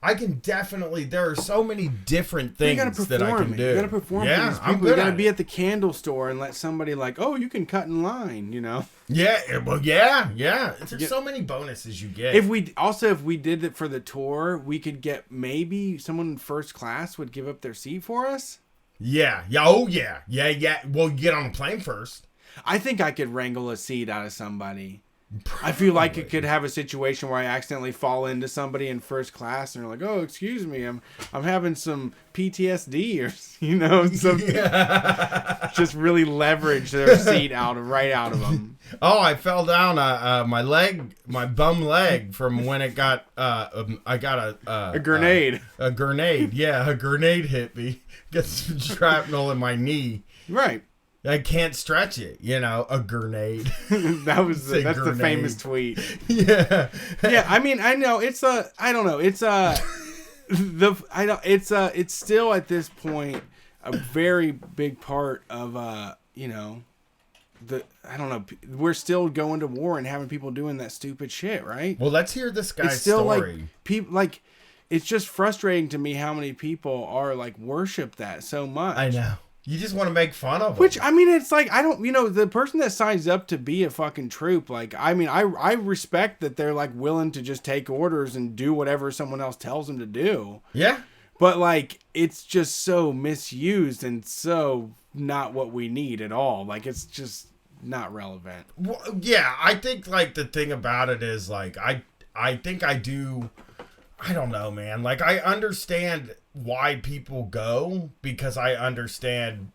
[SPEAKER 7] I can definitely, there are so many different things that I can do.
[SPEAKER 4] You gotta perform for these people. You gotta be at the candle store and let somebody oh, you can cut in line, you know?
[SPEAKER 7] Yeah, well, yeah. There's so many bonuses you get.
[SPEAKER 4] If we did it for the tour, we could get maybe someone in first class would give up their seat for us.
[SPEAKER 7] Yeah. Oh, yeah. Yeah. Well, you get on the plane first.
[SPEAKER 4] I think I could wrangle a seat out of somebody. I feel like it could have a situation where I accidentally fall into somebody in first class and they're like, "Oh, excuse me, I'm having some PTSD," or something. Just really leverage their seat right out of them.
[SPEAKER 7] Oh, I fell down my bum leg from when it got I got
[SPEAKER 4] a grenade.
[SPEAKER 7] A grenade, yeah, a grenade hit me. Got some shrapnel in my knee.
[SPEAKER 4] Right.
[SPEAKER 7] I can't stretch it, a grenade.
[SPEAKER 4] That's the famous tweet.
[SPEAKER 7] Yeah.
[SPEAKER 4] Yeah, I mean, I know it's it's still at this point a very big part of we're still going to war and having people doing that stupid shit, right?
[SPEAKER 7] Well, let's hear this guy's
[SPEAKER 4] it's still
[SPEAKER 7] story.
[SPEAKER 4] Like people it's just frustrating to me how many people are like worship that so much.
[SPEAKER 7] I know. You just want to make fun of them.
[SPEAKER 4] Which, I mean, it's like, I don't, the person that signs up to be a fucking troop, like, I mean, I respect that they're, like, willing to just take orders and do whatever someone else tells them to do.
[SPEAKER 7] Yeah.
[SPEAKER 4] But, like, it's just so misused and so not what we need at all. Like, it's just not relevant.
[SPEAKER 7] Well, yeah, I think, like, the thing about it is, like, I think I do, I don't know, man. Like, I understand why people go, because I understand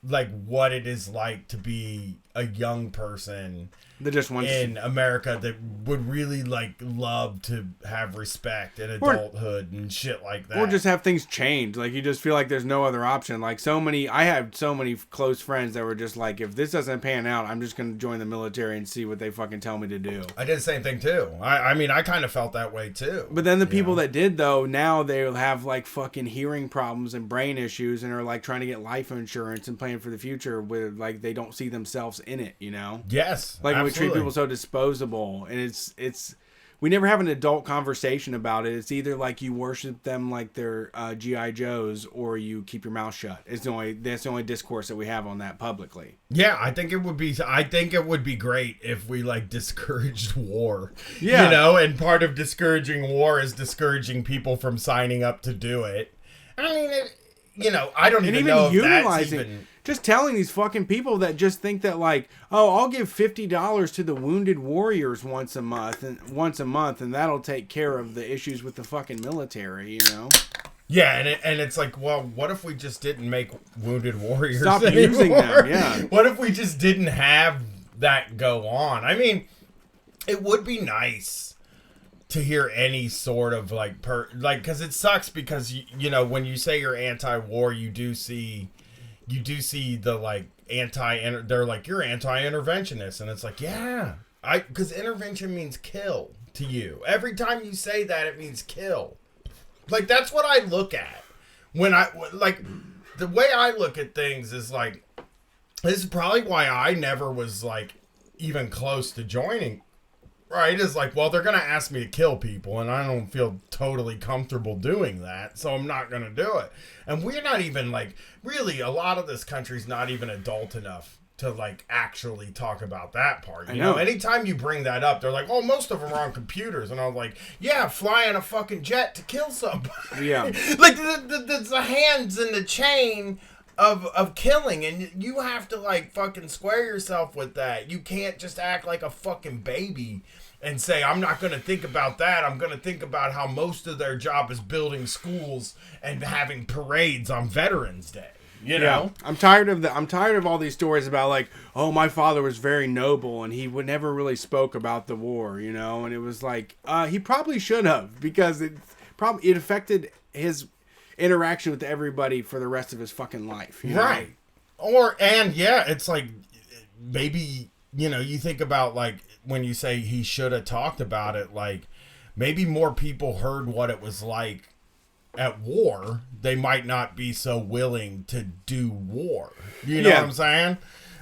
[SPEAKER 7] like what it is like to be a young person
[SPEAKER 4] that just wants
[SPEAKER 7] in America that would really like love to have respect in adulthood and shit like that,
[SPEAKER 4] or just have things change. Like you just feel like there's no other option. Like I have so many close friends that were just like, if this doesn't pan out, I'm just gonna join the military and see what they fucking tell me to do.
[SPEAKER 7] I did the same thing too. I mean I kind of felt that way too.
[SPEAKER 4] But then the people that did though, now they'll have like fucking hearing problems and brain issues and are like trying to get life insurance and plan for the future where like they don't see themselves in it,
[SPEAKER 7] Yes,
[SPEAKER 4] like
[SPEAKER 7] absolutely.
[SPEAKER 4] We treat people so disposable, and it's we never have an adult conversation about it. It's either like you worship them like they're GI Joes, or you keep your mouth shut. That's the only discourse that we have on that publicly.
[SPEAKER 7] Yeah, I think it would be great if we like discouraged war.
[SPEAKER 4] Yeah,
[SPEAKER 7] and part of discouraging war is discouraging people from signing up to do it. I mean, I don't even know if that's even...
[SPEAKER 4] Just telling these fucking people that just think that like, oh, I'll give $50 to the wounded warriors once a month, and that'll take care of the issues with the fucking military,
[SPEAKER 7] Yeah, and it's like, well, what if we just didn't make wounded warriors
[SPEAKER 4] Stop
[SPEAKER 7] anymore?
[SPEAKER 4] Using them, yeah.
[SPEAKER 7] What if we just didn't have that go on? I mean, it would be nice to hear any sort of like because it sucks because when you say you're anti-war, you do see the like they're like, you're anti-interventionist, and it's like, yeah, because intervention means kill to you. Every time you say that, it means kill. Like that's what I look at when the way I look at things is like, this is probably why I never was like even close to joining. Right, is like, well, they're going to ask me to kill people, and I don't feel totally comfortable doing that, so I'm not going to do it. And we're not even, like, really, a lot of this country's not even adult enough to, like, actually talk about that part. You know, anytime you bring that up, they're like, oh, most of them are on computers. And I'm like, yeah, flying a fucking jet to kill somebody.
[SPEAKER 4] Yeah.
[SPEAKER 7] Like, the hands in the chain of killing, and you have to like fucking square yourself with that. You can't just act like a fucking baby and say, I'm not going to think about that. I'm going to think about how most of their job is building schools and having parades on Veterans Day.
[SPEAKER 4] Yeah. I'm tired of all these stories about like, oh, my father was very noble and he would never really spoke about the war, and it was like, he probably should have, because it affected his interaction with everybody for the rest of his fucking life.
[SPEAKER 7] Right. It's like, maybe, you think about like when you say he should have talked about it, like maybe more people heard what it was like at war. They might not be so willing to do war. You know what I'm saying?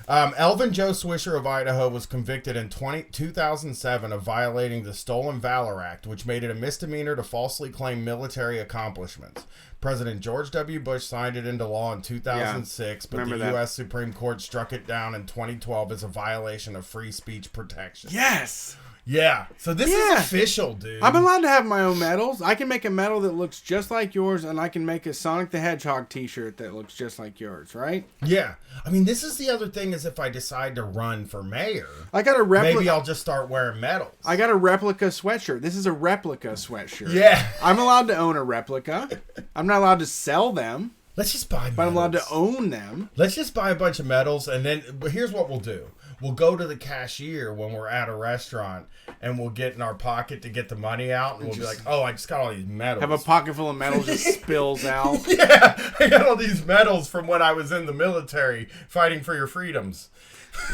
[SPEAKER 7] Elvin Joe Swisher of Idaho was convicted in 2007 of violating the Stolen Valor Act, which made it a misdemeanor to falsely claim military accomplishments. President George W. Bush signed it into law in 2006, but the U.S. Supreme Court struck it down in 2012 as a violation of free speech protection.
[SPEAKER 4] Yes!
[SPEAKER 7] Yeah. So this is official, dude.
[SPEAKER 4] I'm allowed to have my own medals. I can make a medal that looks just like yours, and I can make a Sonic the Hedgehog t-shirt that looks just like yours, right?
[SPEAKER 7] Yeah. I mean, this is the other thing is if I decide to run for mayor,
[SPEAKER 4] I got a replica.
[SPEAKER 7] maybe I'll just start wearing medals.
[SPEAKER 4] I got a replica sweatshirt. This is a replica sweatshirt.
[SPEAKER 7] Yeah.
[SPEAKER 4] I'm allowed to own a replica. I'm not allowed to sell them,
[SPEAKER 7] Let's just buy medals.
[SPEAKER 4] but I'm allowed to own them.
[SPEAKER 7] Let's just buy a bunch of medals, and then but here's what we'll do. We'll go to the cashier when we're at a restaurant, and we'll get in our pocket to get the money out, and we'll be like, oh, I just got all these medals.
[SPEAKER 4] Have a pocket full of medals just spills out.
[SPEAKER 7] Yeah, I got all these medals from when I was in the military fighting for your freedoms.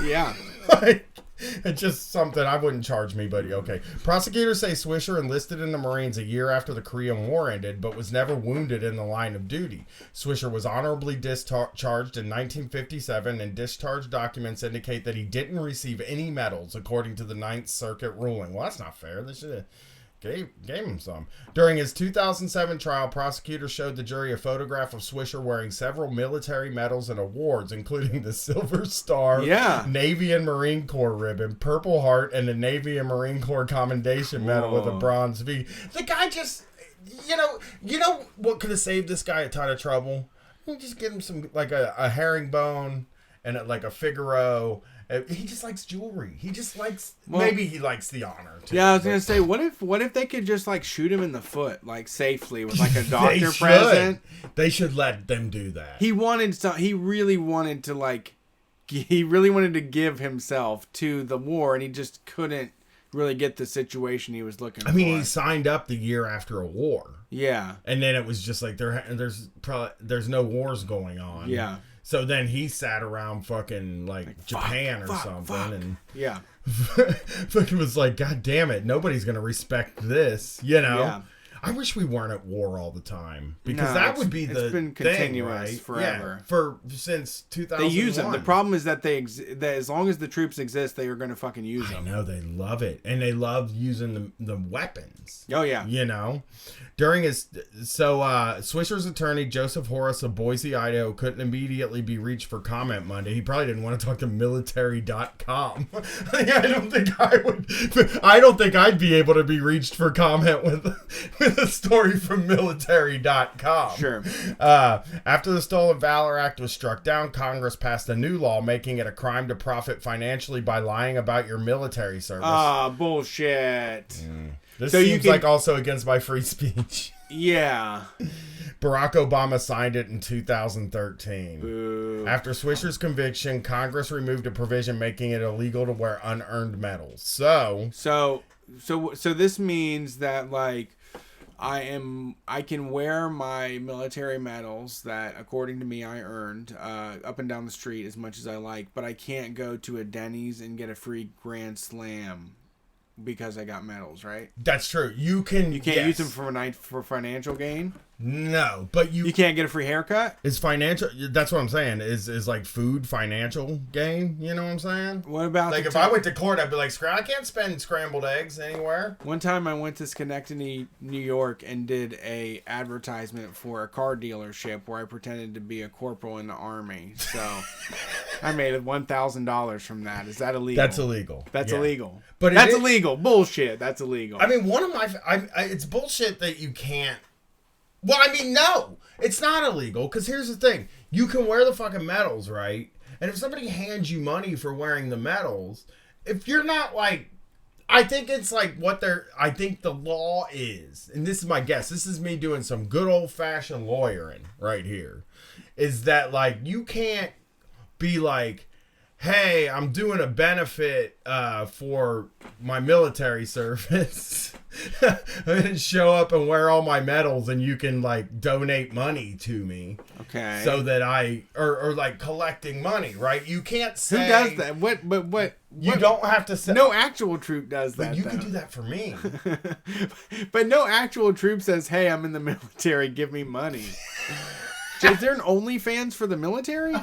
[SPEAKER 4] Yeah.
[SPEAKER 7] Like, it's just something I wouldn't charge me, buddy. Okay. Prosecutors say Swisher enlisted in the Marines a year after the Korean War ended, but was never wounded in the line of duty. Swisher was honorably discharged in 1957, and discharge documents indicate that he didn't receive any medals, according to the Ninth Circuit ruling. Well, that's not fair. They should have gave him some. During his 2007 trial, prosecutors showed the jury a photograph of Swisher wearing several military medals and awards, including the Silver Star, Navy and Marine Corps ribbon, Purple Heart, and the Navy and Marine Corps Commendation Medal with a bronze V. The guy just, you know what could have saved this guy a ton of trouble? You just give him some, like a herringbone and like a Figaro. He just likes jewelry. He just likes, maybe he likes the honor too.
[SPEAKER 4] Yeah, I was gonna say, what if they could just like shoot him in the foot, like safely with like a doctor present?
[SPEAKER 7] They should let them do that.
[SPEAKER 4] He really wanted to give himself to the war, and he just couldn't really get the situation he was looking for.
[SPEAKER 7] I mean, he signed up the year after a war.
[SPEAKER 4] Yeah.
[SPEAKER 7] And then it was just like there's no wars going on.
[SPEAKER 4] Yeah.
[SPEAKER 7] So then he sat around fucking like Japan or something, and
[SPEAKER 4] yeah,
[SPEAKER 7] fucking was like, God damn it, nobody's gonna respect this, you know.
[SPEAKER 4] Yeah.
[SPEAKER 7] I wish we weren't at war all the time, because that would be the
[SPEAKER 4] it's been continuous
[SPEAKER 7] thing, right?
[SPEAKER 4] forever.
[SPEAKER 7] Yeah, since 2001.
[SPEAKER 4] They use them. The problem is that that as long as the troops exist, they are going to fucking use them.
[SPEAKER 7] I know, they love it, and they love using the weapons.
[SPEAKER 4] Oh yeah,
[SPEAKER 7] you know. During Swisher's attorney Joseph Horace of Boise, Idaho, couldn't immediately be reached for comment Monday. He probably didn't want to talk to military.com. I don't think I'd be able to be reached for comment with a story from military.com.
[SPEAKER 4] Sure.
[SPEAKER 7] After the Stolen Valor Act was struck down, Congress passed a new law making it a crime to profit financially by lying about your military service.
[SPEAKER 4] Bullshit.
[SPEAKER 7] This seems like also against my free speech.
[SPEAKER 4] Yeah.
[SPEAKER 7] Barack Obama signed it in 2013.
[SPEAKER 4] Boo.
[SPEAKER 7] After Swisher's conviction, Congress removed a provision making it illegal to wear unearned medals. So
[SPEAKER 4] this means that like I can wear my military medals that according to me I earned up and down the street as much as I like, but I can't go to a Denny's and get a free Grand Slam because I got medals, right?
[SPEAKER 7] That's true. You can't
[SPEAKER 4] use them for financial gain.
[SPEAKER 7] No, but you
[SPEAKER 4] can't get a free haircut.
[SPEAKER 7] Is financial? That's what I'm saying. Is like food financial gain? You know what I'm saying?
[SPEAKER 4] What about
[SPEAKER 7] like if I went to court, I'd be like, I can't spend scrambled eggs anywhere.
[SPEAKER 4] One time I went to Schenectady, New York, and did a advertisement for a car dealership where I pretended to be a corporal in the army. So I made $1,000 from that. Is that illegal?
[SPEAKER 7] That's illegal.
[SPEAKER 4] That's illegal.
[SPEAKER 7] But
[SPEAKER 4] that's illegal. Bullshit. That's illegal.
[SPEAKER 7] I mean, it's bullshit that you can't. Well, I mean, no, it's not illegal, because here's the thing. You can wear the fucking medals, right? And if somebody hands you money for wearing the medals, if you're not like, I think it's like I think the law is, and this is my guess, this is me doing some good old-fashioned lawyering right here, is that like, you can't be like, hey, I'm doing a benefit for my military service. I'm gonna show up and wear all my medals, and you can like donate money to me.
[SPEAKER 4] Okay.
[SPEAKER 7] So that or like collecting money, right? You can't say.
[SPEAKER 4] Who does that? What?
[SPEAKER 7] You don't have to say.
[SPEAKER 4] No actual troop does that.
[SPEAKER 7] But you can do that for me.
[SPEAKER 4] But no actual troop says, "Hey, I'm in the military. Give me money." Is there an OnlyFans for the military?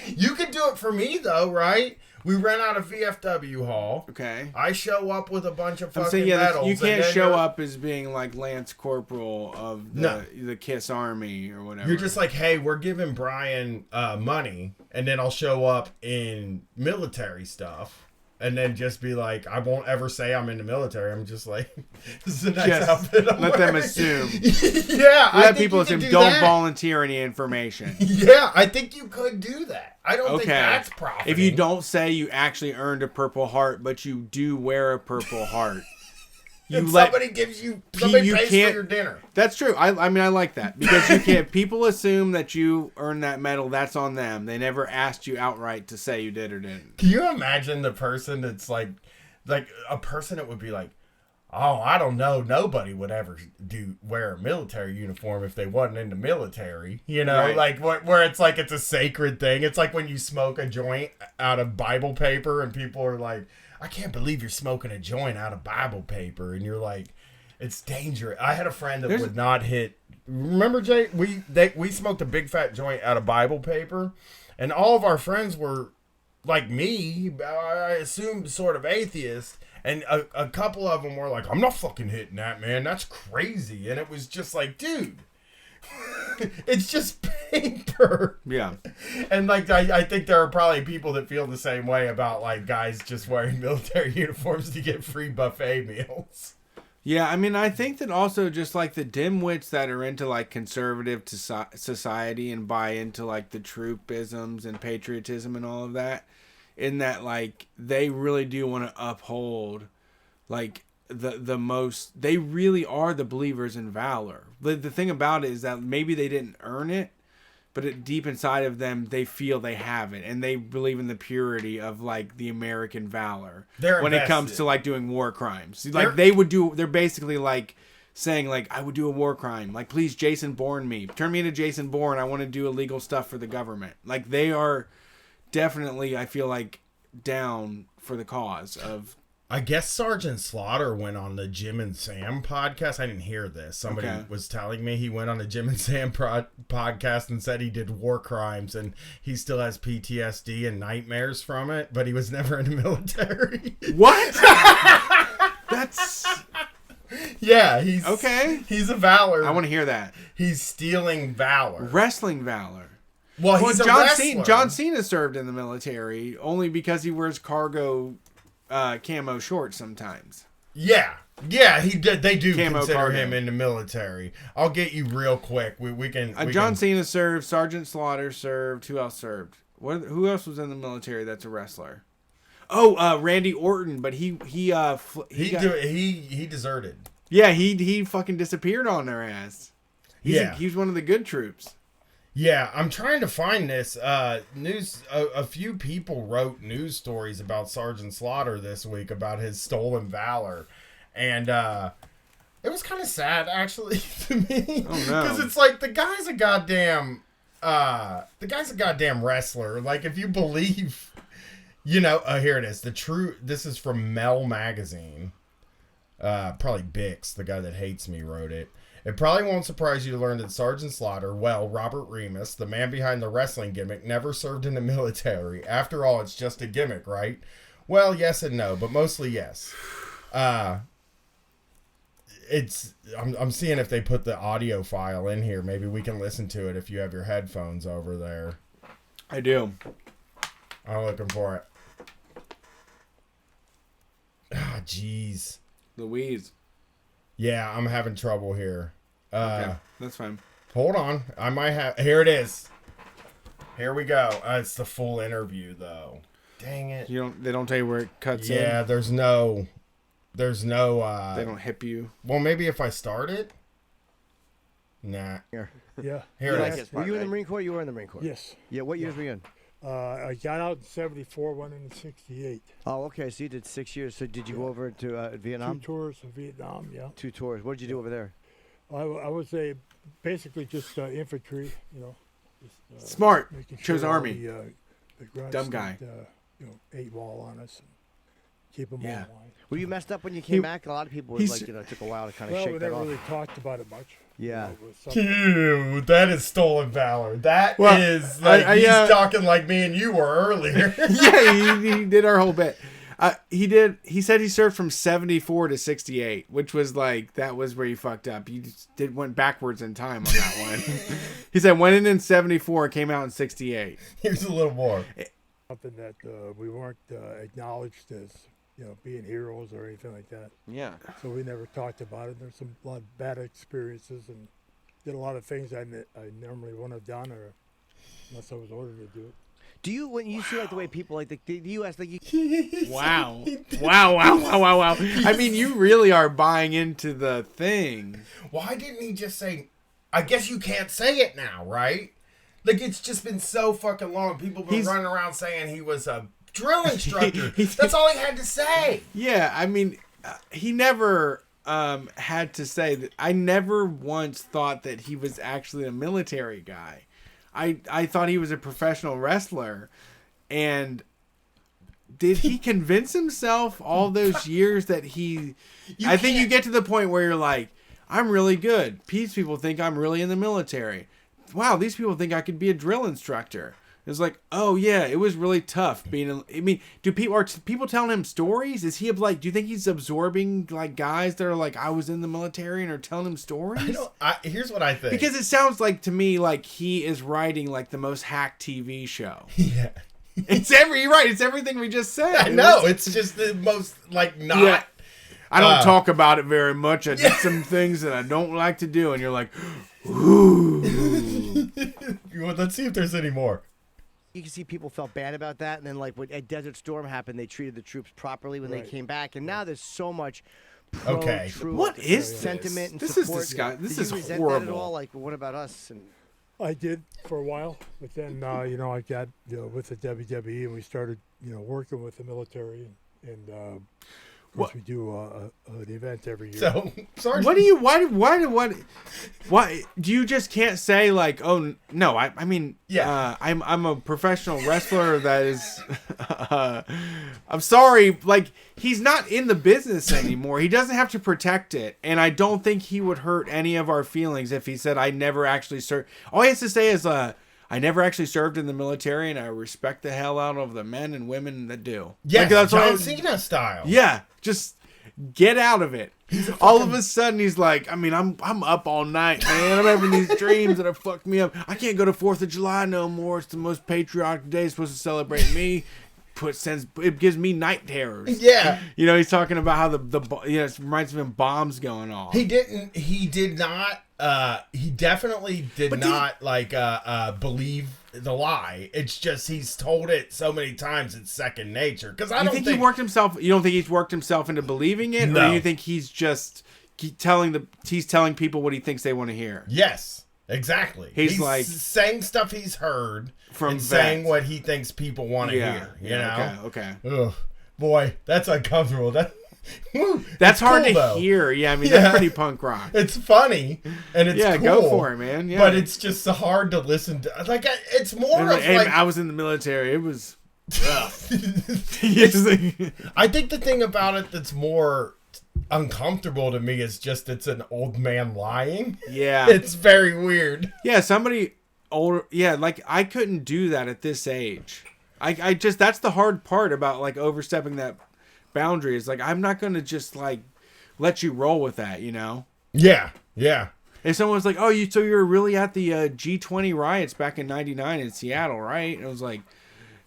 [SPEAKER 7] You can do it for me though, right? We rent out a VFW hall.
[SPEAKER 4] Okay.
[SPEAKER 7] I show up with a bunch of fucking medals.
[SPEAKER 4] You can't show up as being like Lance Corporal of the KISS Army or whatever.
[SPEAKER 7] You're just like, hey, we're giving Brian money, and then I'll show up in military stuff. and then just be like, I won't ever say I'm in the military. I'm just like, this is the next
[SPEAKER 4] Just
[SPEAKER 7] outfit I'm
[SPEAKER 4] let them
[SPEAKER 7] wearing.
[SPEAKER 4] assume.
[SPEAKER 7] Yeah, I
[SPEAKER 4] Let
[SPEAKER 7] think
[SPEAKER 4] people
[SPEAKER 7] you could
[SPEAKER 4] assume.
[SPEAKER 7] do
[SPEAKER 4] Don't
[SPEAKER 7] that.
[SPEAKER 4] volunteer any information.
[SPEAKER 7] Yeah, I think you could do that. I don't think
[SPEAKER 4] Okay.
[SPEAKER 7] that's profiting.
[SPEAKER 4] If you don't say you actually earned a Purple Heart, but you do wear a Purple Heart,
[SPEAKER 7] and somebody pays
[SPEAKER 4] you
[SPEAKER 7] for
[SPEAKER 4] can't-
[SPEAKER 7] your dinner.
[SPEAKER 4] That's true. I mean, I like that because you can't. People assume that you earned that medal. That's on them. They never asked you outright to say you did or didn't.
[SPEAKER 7] Can you imagine the person that's like a person that would be like, oh, I don't know, nobody would ever wear a military uniform if they wasn't in the military. You know,
[SPEAKER 4] Right.
[SPEAKER 7] like where it's like it's a sacred thing. It's like when you smoke a joint out of Bible paper and people are like, I can't believe you're smoking a joint out of Bible paper, and you're like, it's dangerous. I had a friend that would not hit. Remember, Jay? We smoked a big fat joint out of Bible paper, and all of our friends were like me. I assumed sort of atheist, and a couple of them were like, "I'm not fucking hitting that, man. That's crazy." And it was just like, dude, it's just paper.
[SPEAKER 4] Yeah.
[SPEAKER 7] And like I think there are probably people that feel the same way about like guys just wearing military uniforms to get free buffet meals.
[SPEAKER 4] Yeah, I mean, I think that also just like the dimwits that are into like conservative society and buy into like the troopisms and patriotism and all of that, in that like they really do want to uphold like the most, they really are the believers in valor. The thing about it is that maybe they didn't earn it, but deep inside of them, they feel they have it, and they believe in the purity of like the American valor
[SPEAKER 7] They're
[SPEAKER 4] when it comes
[SPEAKER 7] invested.
[SPEAKER 4] to like doing war crimes. Like they're basically like saying like, I would do a war crime. Like, please, Jason Bourne me. Turn me into Jason Bourne. I want to do illegal stuff for the government. Like they are definitely, I feel like, down for the cause of.
[SPEAKER 7] I guess Sergeant Slaughter went on the Jim and Sam podcast. I didn't hear this. Somebody
[SPEAKER 4] Okay.
[SPEAKER 7] was telling me he went on the Jim and Sam podcast and said he did war crimes and he still has PTSD and nightmares from it, but he was never in the military.
[SPEAKER 4] What? That's
[SPEAKER 7] Yeah, he's
[SPEAKER 4] okay.
[SPEAKER 7] He's a valor.
[SPEAKER 4] I want to hear that.
[SPEAKER 7] He's stealing valor.
[SPEAKER 4] Wrestling valor.
[SPEAKER 7] Well, he's a wrestler.
[SPEAKER 4] John Cena served in the military only because he wears cargo camo shorts sometimes.
[SPEAKER 7] Yeah, he did. They do
[SPEAKER 4] Camo
[SPEAKER 7] consider
[SPEAKER 4] cargo.
[SPEAKER 7] him in the military. I'll get you real quick. We can.
[SPEAKER 4] John Cena served. Sergeant Slaughter served. Who else served? Who else was in the military that's a wrestler? Oh, Randy Orton, but he
[SPEAKER 7] deserted.
[SPEAKER 4] Yeah, he fucking disappeared on their ass. He's one of the good troops.
[SPEAKER 7] Yeah, I'm trying to find this news. A few people wrote news stories about Sergeant Slaughter this week about his stolen valor, and it was kind of sad actually to me.
[SPEAKER 4] Oh no!
[SPEAKER 7] Because it's like the guy's a goddamn wrestler. Like if you believe, you know. Here it is. This is from Mel Magazine. Probably Bix, the guy that hates me, wrote it. It probably won't surprise you to learn that Sergeant Slaughter, Robert Remus, the man behind the wrestling gimmick, never served in the military. After all, it's just a gimmick, right? Well, yes and no, but mostly yes. I'm seeing if they put the audio file in here. Maybe we can listen to it if you have your headphones over there.
[SPEAKER 4] I do.
[SPEAKER 7] I'm looking for it. Ah, jeez.
[SPEAKER 4] Louise.
[SPEAKER 7] Yeah, I'm having trouble here.
[SPEAKER 4] Okay, that's fine.
[SPEAKER 7] Hold on. I might have... Here it is. Here we go. It's the full interview, though. Dang it.
[SPEAKER 4] They don't tell you where it cuts in?
[SPEAKER 7] Yeah, there's no...
[SPEAKER 4] They don't hip you?
[SPEAKER 7] Well, maybe if I start it? Nah.
[SPEAKER 8] Here.
[SPEAKER 6] Yeah.
[SPEAKER 7] Here it is.
[SPEAKER 8] Were you in the Marine Corps? You were in the Marine Corps?
[SPEAKER 6] Yes.
[SPEAKER 8] Yeah, what years were you in?
[SPEAKER 6] I got out in 74, went in 68.
[SPEAKER 8] Oh, okay, so you did 6 years. So did you go over to Vietnam?
[SPEAKER 6] 2 tours of Vietnam, yeah.
[SPEAKER 8] 2 tours. What did you do over there?
[SPEAKER 6] I was basically just infantry, you know. Just,
[SPEAKER 4] Smart.
[SPEAKER 6] making
[SPEAKER 4] Chose
[SPEAKER 6] all
[SPEAKER 4] Army.
[SPEAKER 6] The grunts
[SPEAKER 4] Dumb guy.
[SPEAKER 6] didn't, ate wall on us and keep them
[SPEAKER 4] Yeah.
[SPEAKER 6] all in line.
[SPEAKER 8] Were you messed up when you came back? A lot of people was like, took a while to kind of
[SPEAKER 6] Well, we
[SPEAKER 8] shake that
[SPEAKER 6] never
[SPEAKER 8] off.
[SPEAKER 6] really talked about it much.
[SPEAKER 8] Yeah.
[SPEAKER 6] It was something-
[SPEAKER 7] Dude, that is stolen valor. That
[SPEAKER 4] Well,
[SPEAKER 7] is... Like,
[SPEAKER 4] I
[SPEAKER 7] he's talking like me and you were earlier.
[SPEAKER 4] Yeah, he did our whole bit. He said he served from 74 to 68, which was like, that was where he fucked up. He just went backwards in time on that one. He said went in 74, came out in 68.
[SPEAKER 7] Here's a little more.
[SPEAKER 6] something that we weren't acknowledged as, being heroes or anything like that.
[SPEAKER 5] Yeah.
[SPEAKER 6] So we never talked about it. There's a lot of bad experiences and did a lot of things I normally wouldn't have done, or unless I was ordered to do it.
[SPEAKER 8] Do you, when you see like the way people like the U.S. like you?
[SPEAKER 5] Wow. Wow. I mean, you really are buying into the thing.
[SPEAKER 7] Why didn't he just say, I guess you can't say it now, right? Like, it's just been so fucking long. People have been running around saying he was a drill instructor. That's all he had to say.
[SPEAKER 5] Yeah, I mean, he never had to say that. I never once thought that he was actually a military guy. I thought he was a professional wrestler. And did he convince himself all those years that he... I think you get to the point where you're like, I'm really good. These people think I'm really in the military. Wow, these people think I could be a drill instructor. It's like, oh yeah, it was really tough being. I mean, are people telling him stories? Is he like? Do you think he's absorbing like guys that are like, I was in the military and are telling him stories?
[SPEAKER 7] Here's what I think.
[SPEAKER 5] Because it sounds like to me like he is writing like the most hacked TV show.
[SPEAKER 7] Yeah,
[SPEAKER 5] you're right. It's everything we just said.
[SPEAKER 7] I know. It's just the most like not.
[SPEAKER 5] Yeah. I don't talk about it very much. I did some things that I don't like to do, and you're like, ooh.
[SPEAKER 7] Let's see if there's any more.
[SPEAKER 8] You can see people felt bad about that, and then like when a Desert Storm happened, they treated the troops properly when they came back, and now there's so much pro-troop
[SPEAKER 5] what is
[SPEAKER 8] sentiment and
[SPEAKER 5] this
[SPEAKER 8] support.
[SPEAKER 5] This
[SPEAKER 8] Did
[SPEAKER 5] is
[SPEAKER 8] you resent
[SPEAKER 5] horrible.
[SPEAKER 8] that at all? Like, what about us? And
[SPEAKER 6] I did for a while, but then I got with the WWE, and we started working with the military, and of course we do an event every year.
[SPEAKER 7] So sorry.
[SPEAKER 5] Why do you just can't say like, oh no, I mean, I'm a professional wrestler that is I'm sorry, like he's not in the business anymore. He doesn't have to protect it, and I don't think he would hurt any of our feelings if he said I never actually served. All he has to say is I never actually served in the military, and I respect the hell out of the men and women that do.
[SPEAKER 7] Yeah,
[SPEAKER 5] like, that's
[SPEAKER 7] John Cena style.
[SPEAKER 5] Yeah, just get out of it. All of a sudden, he's like, I mean, I'm up all night, man. I'm having these dreams that have fucked me up. I can't go to 4th of July no more. It's the most patriotic day. It's supposed to celebrate me. It gives me night terrors.
[SPEAKER 7] Yeah.
[SPEAKER 5] He's talking about how it reminds me of bombs going off.
[SPEAKER 7] He did not he definitely did not believe the lie. It's just he's told it so many times it's second nature. Because I don't think
[SPEAKER 5] he worked himself. You don't think he's worked himself into believing it,
[SPEAKER 7] No.
[SPEAKER 5] or do you think he's just telling people what he thinks they want to hear?
[SPEAKER 7] Yes, exactly.
[SPEAKER 5] He's like
[SPEAKER 7] saying stuff he's heard
[SPEAKER 5] from
[SPEAKER 7] and saying what he thinks people want to hear. You know?
[SPEAKER 5] Okay.
[SPEAKER 7] Ugh, boy, that's uncomfortable.
[SPEAKER 5] That's hard
[SPEAKER 7] cool,
[SPEAKER 5] to
[SPEAKER 7] though.
[SPEAKER 5] hear. Yeah, I mean that's pretty punk rock.
[SPEAKER 7] It's funny and it's cool,
[SPEAKER 5] go for it, man. Yeah,
[SPEAKER 7] but it's just hard to listen to. Like it's more of like
[SPEAKER 5] I was in the military. It was rough.
[SPEAKER 7] I think the thing about it that's more uncomfortable to me is just it's an old man lying.
[SPEAKER 5] Yeah,
[SPEAKER 7] it's very weird.
[SPEAKER 5] Yeah, somebody older. Yeah, like I couldn't do that at this age. I just that's the hard part about like overstepping that boundary is like I'm not gonna just like let you roll with that,
[SPEAKER 7] Yeah.
[SPEAKER 5] If someone's like, oh, so you were really at the G20 riots back in '99 in Seattle, right? And I was like,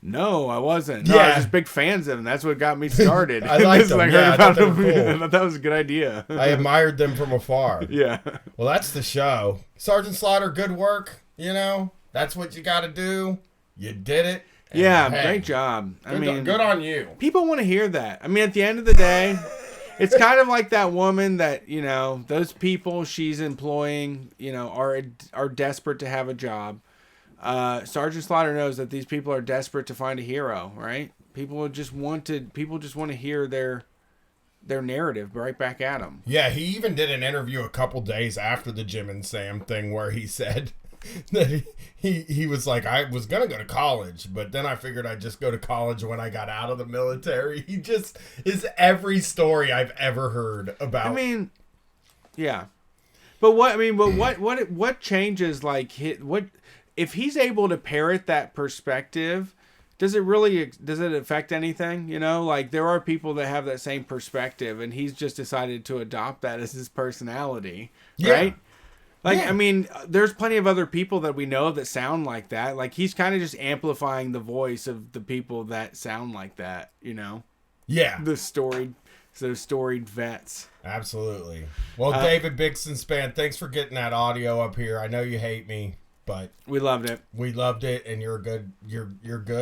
[SPEAKER 5] no, I wasn't. No, I was just big fans of them. That's what got me started.
[SPEAKER 7] I liked them. I thought they were cool.
[SPEAKER 5] I thought that was a good idea.
[SPEAKER 7] I admired them from afar.
[SPEAKER 5] Yeah.
[SPEAKER 7] Well, that's the show. Sergeant Slaughter, good work. That's what you got to do. You did it.
[SPEAKER 5] Yeah, great job.
[SPEAKER 7] Good on you.
[SPEAKER 5] People want to hear that. I mean, at the end of the day, it's kind of like that woman that, those people she's employing, are desperate to have a job. Sergeant Slaughter knows that these people are desperate to find a hero, right? People just want to hear their narrative right back at them.
[SPEAKER 7] Yeah, he even did an interview a couple days after the Jim and Sam thing where he said that he was like, I was going to go to college, but then I figured I'd just go to college when I got out of the military. He just is every story I've ever heard about.
[SPEAKER 5] I mean, yeah. But what changes what if he's able to parrot that perspective, does it affect anything? Like there are people that have that same perspective and he's just decided to adopt that as his personality, right?
[SPEAKER 4] Like,
[SPEAKER 7] Yeah.
[SPEAKER 4] I mean, there's plenty of other people that we know that sound like that. Like, he's kind of just amplifying the voice of the people that sound like that, you know?
[SPEAKER 7] Yeah.
[SPEAKER 4] Those storied vets.
[SPEAKER 7] Absolutely. Well, David Bixenspan, thanks for getting that audio up here. I know you hate me, but
[SPEAKER 4] We loved it.
[SPEAKER 7] we loved it, and you're good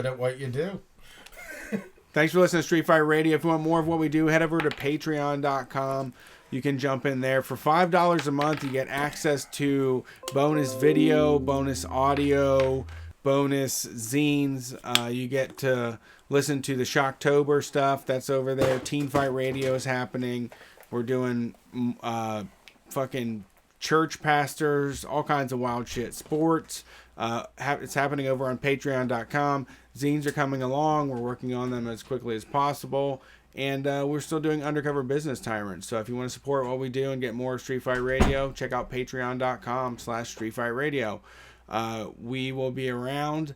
[SPEAKER 7] at what you do.
[SPEAKER 4] Thanks for listening to Street Fight Radio. If you want more of what we do, head over to patreon.com. You can jump in there. For $5 a month, you get access to bonus video, bonus audio, bonus zines. You get to listen to the Shocktober stuff that's over there. Teen Fight Radio is happening. We're doing fucking church pastors, all kinds of wild shit. Sports. It's happening over on patreon.com. Zines are coming along. We're working on them as quickly as possible. And we're still doing Undercover Business Tyrants. So if you want to support what we do and get more Street Fight Radio, check out patreon.com/Street Fight Radio. We will be around.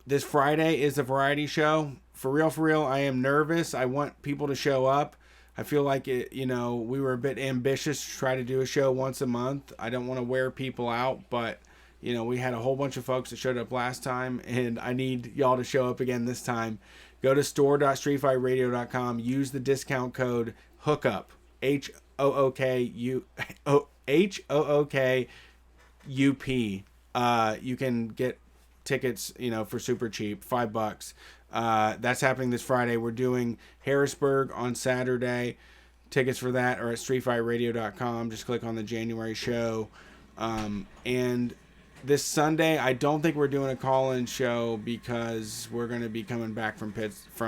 [SPEAKER 4] This Friday is a variety show. For real, I am nervous. I want people to show up. I feel like we were a bit ambitious to try to do a show once a month. I don't want to wear people out, but we had a whole bunch of folks that showed up last time, and I need y'all to show up again this time. Go to store.streetfightradio.com. Use the discount code HOOKUP. HOOKUP. You can get tickets, for super cheap, $5. That's happening this Friday. We're doing Harrisburg on Saturday. Tickets for that are at streetfightradio.com. Just click on the January show. And this Sunday, I don't think we're doing a call-in show because we're going to be coming back from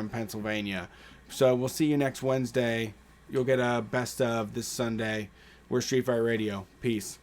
[SPEAKER 4] Pennsylvania. So we'll see you next Wednesday. You'll get a best of this Sunday. We're Street Fight Radio. Peace.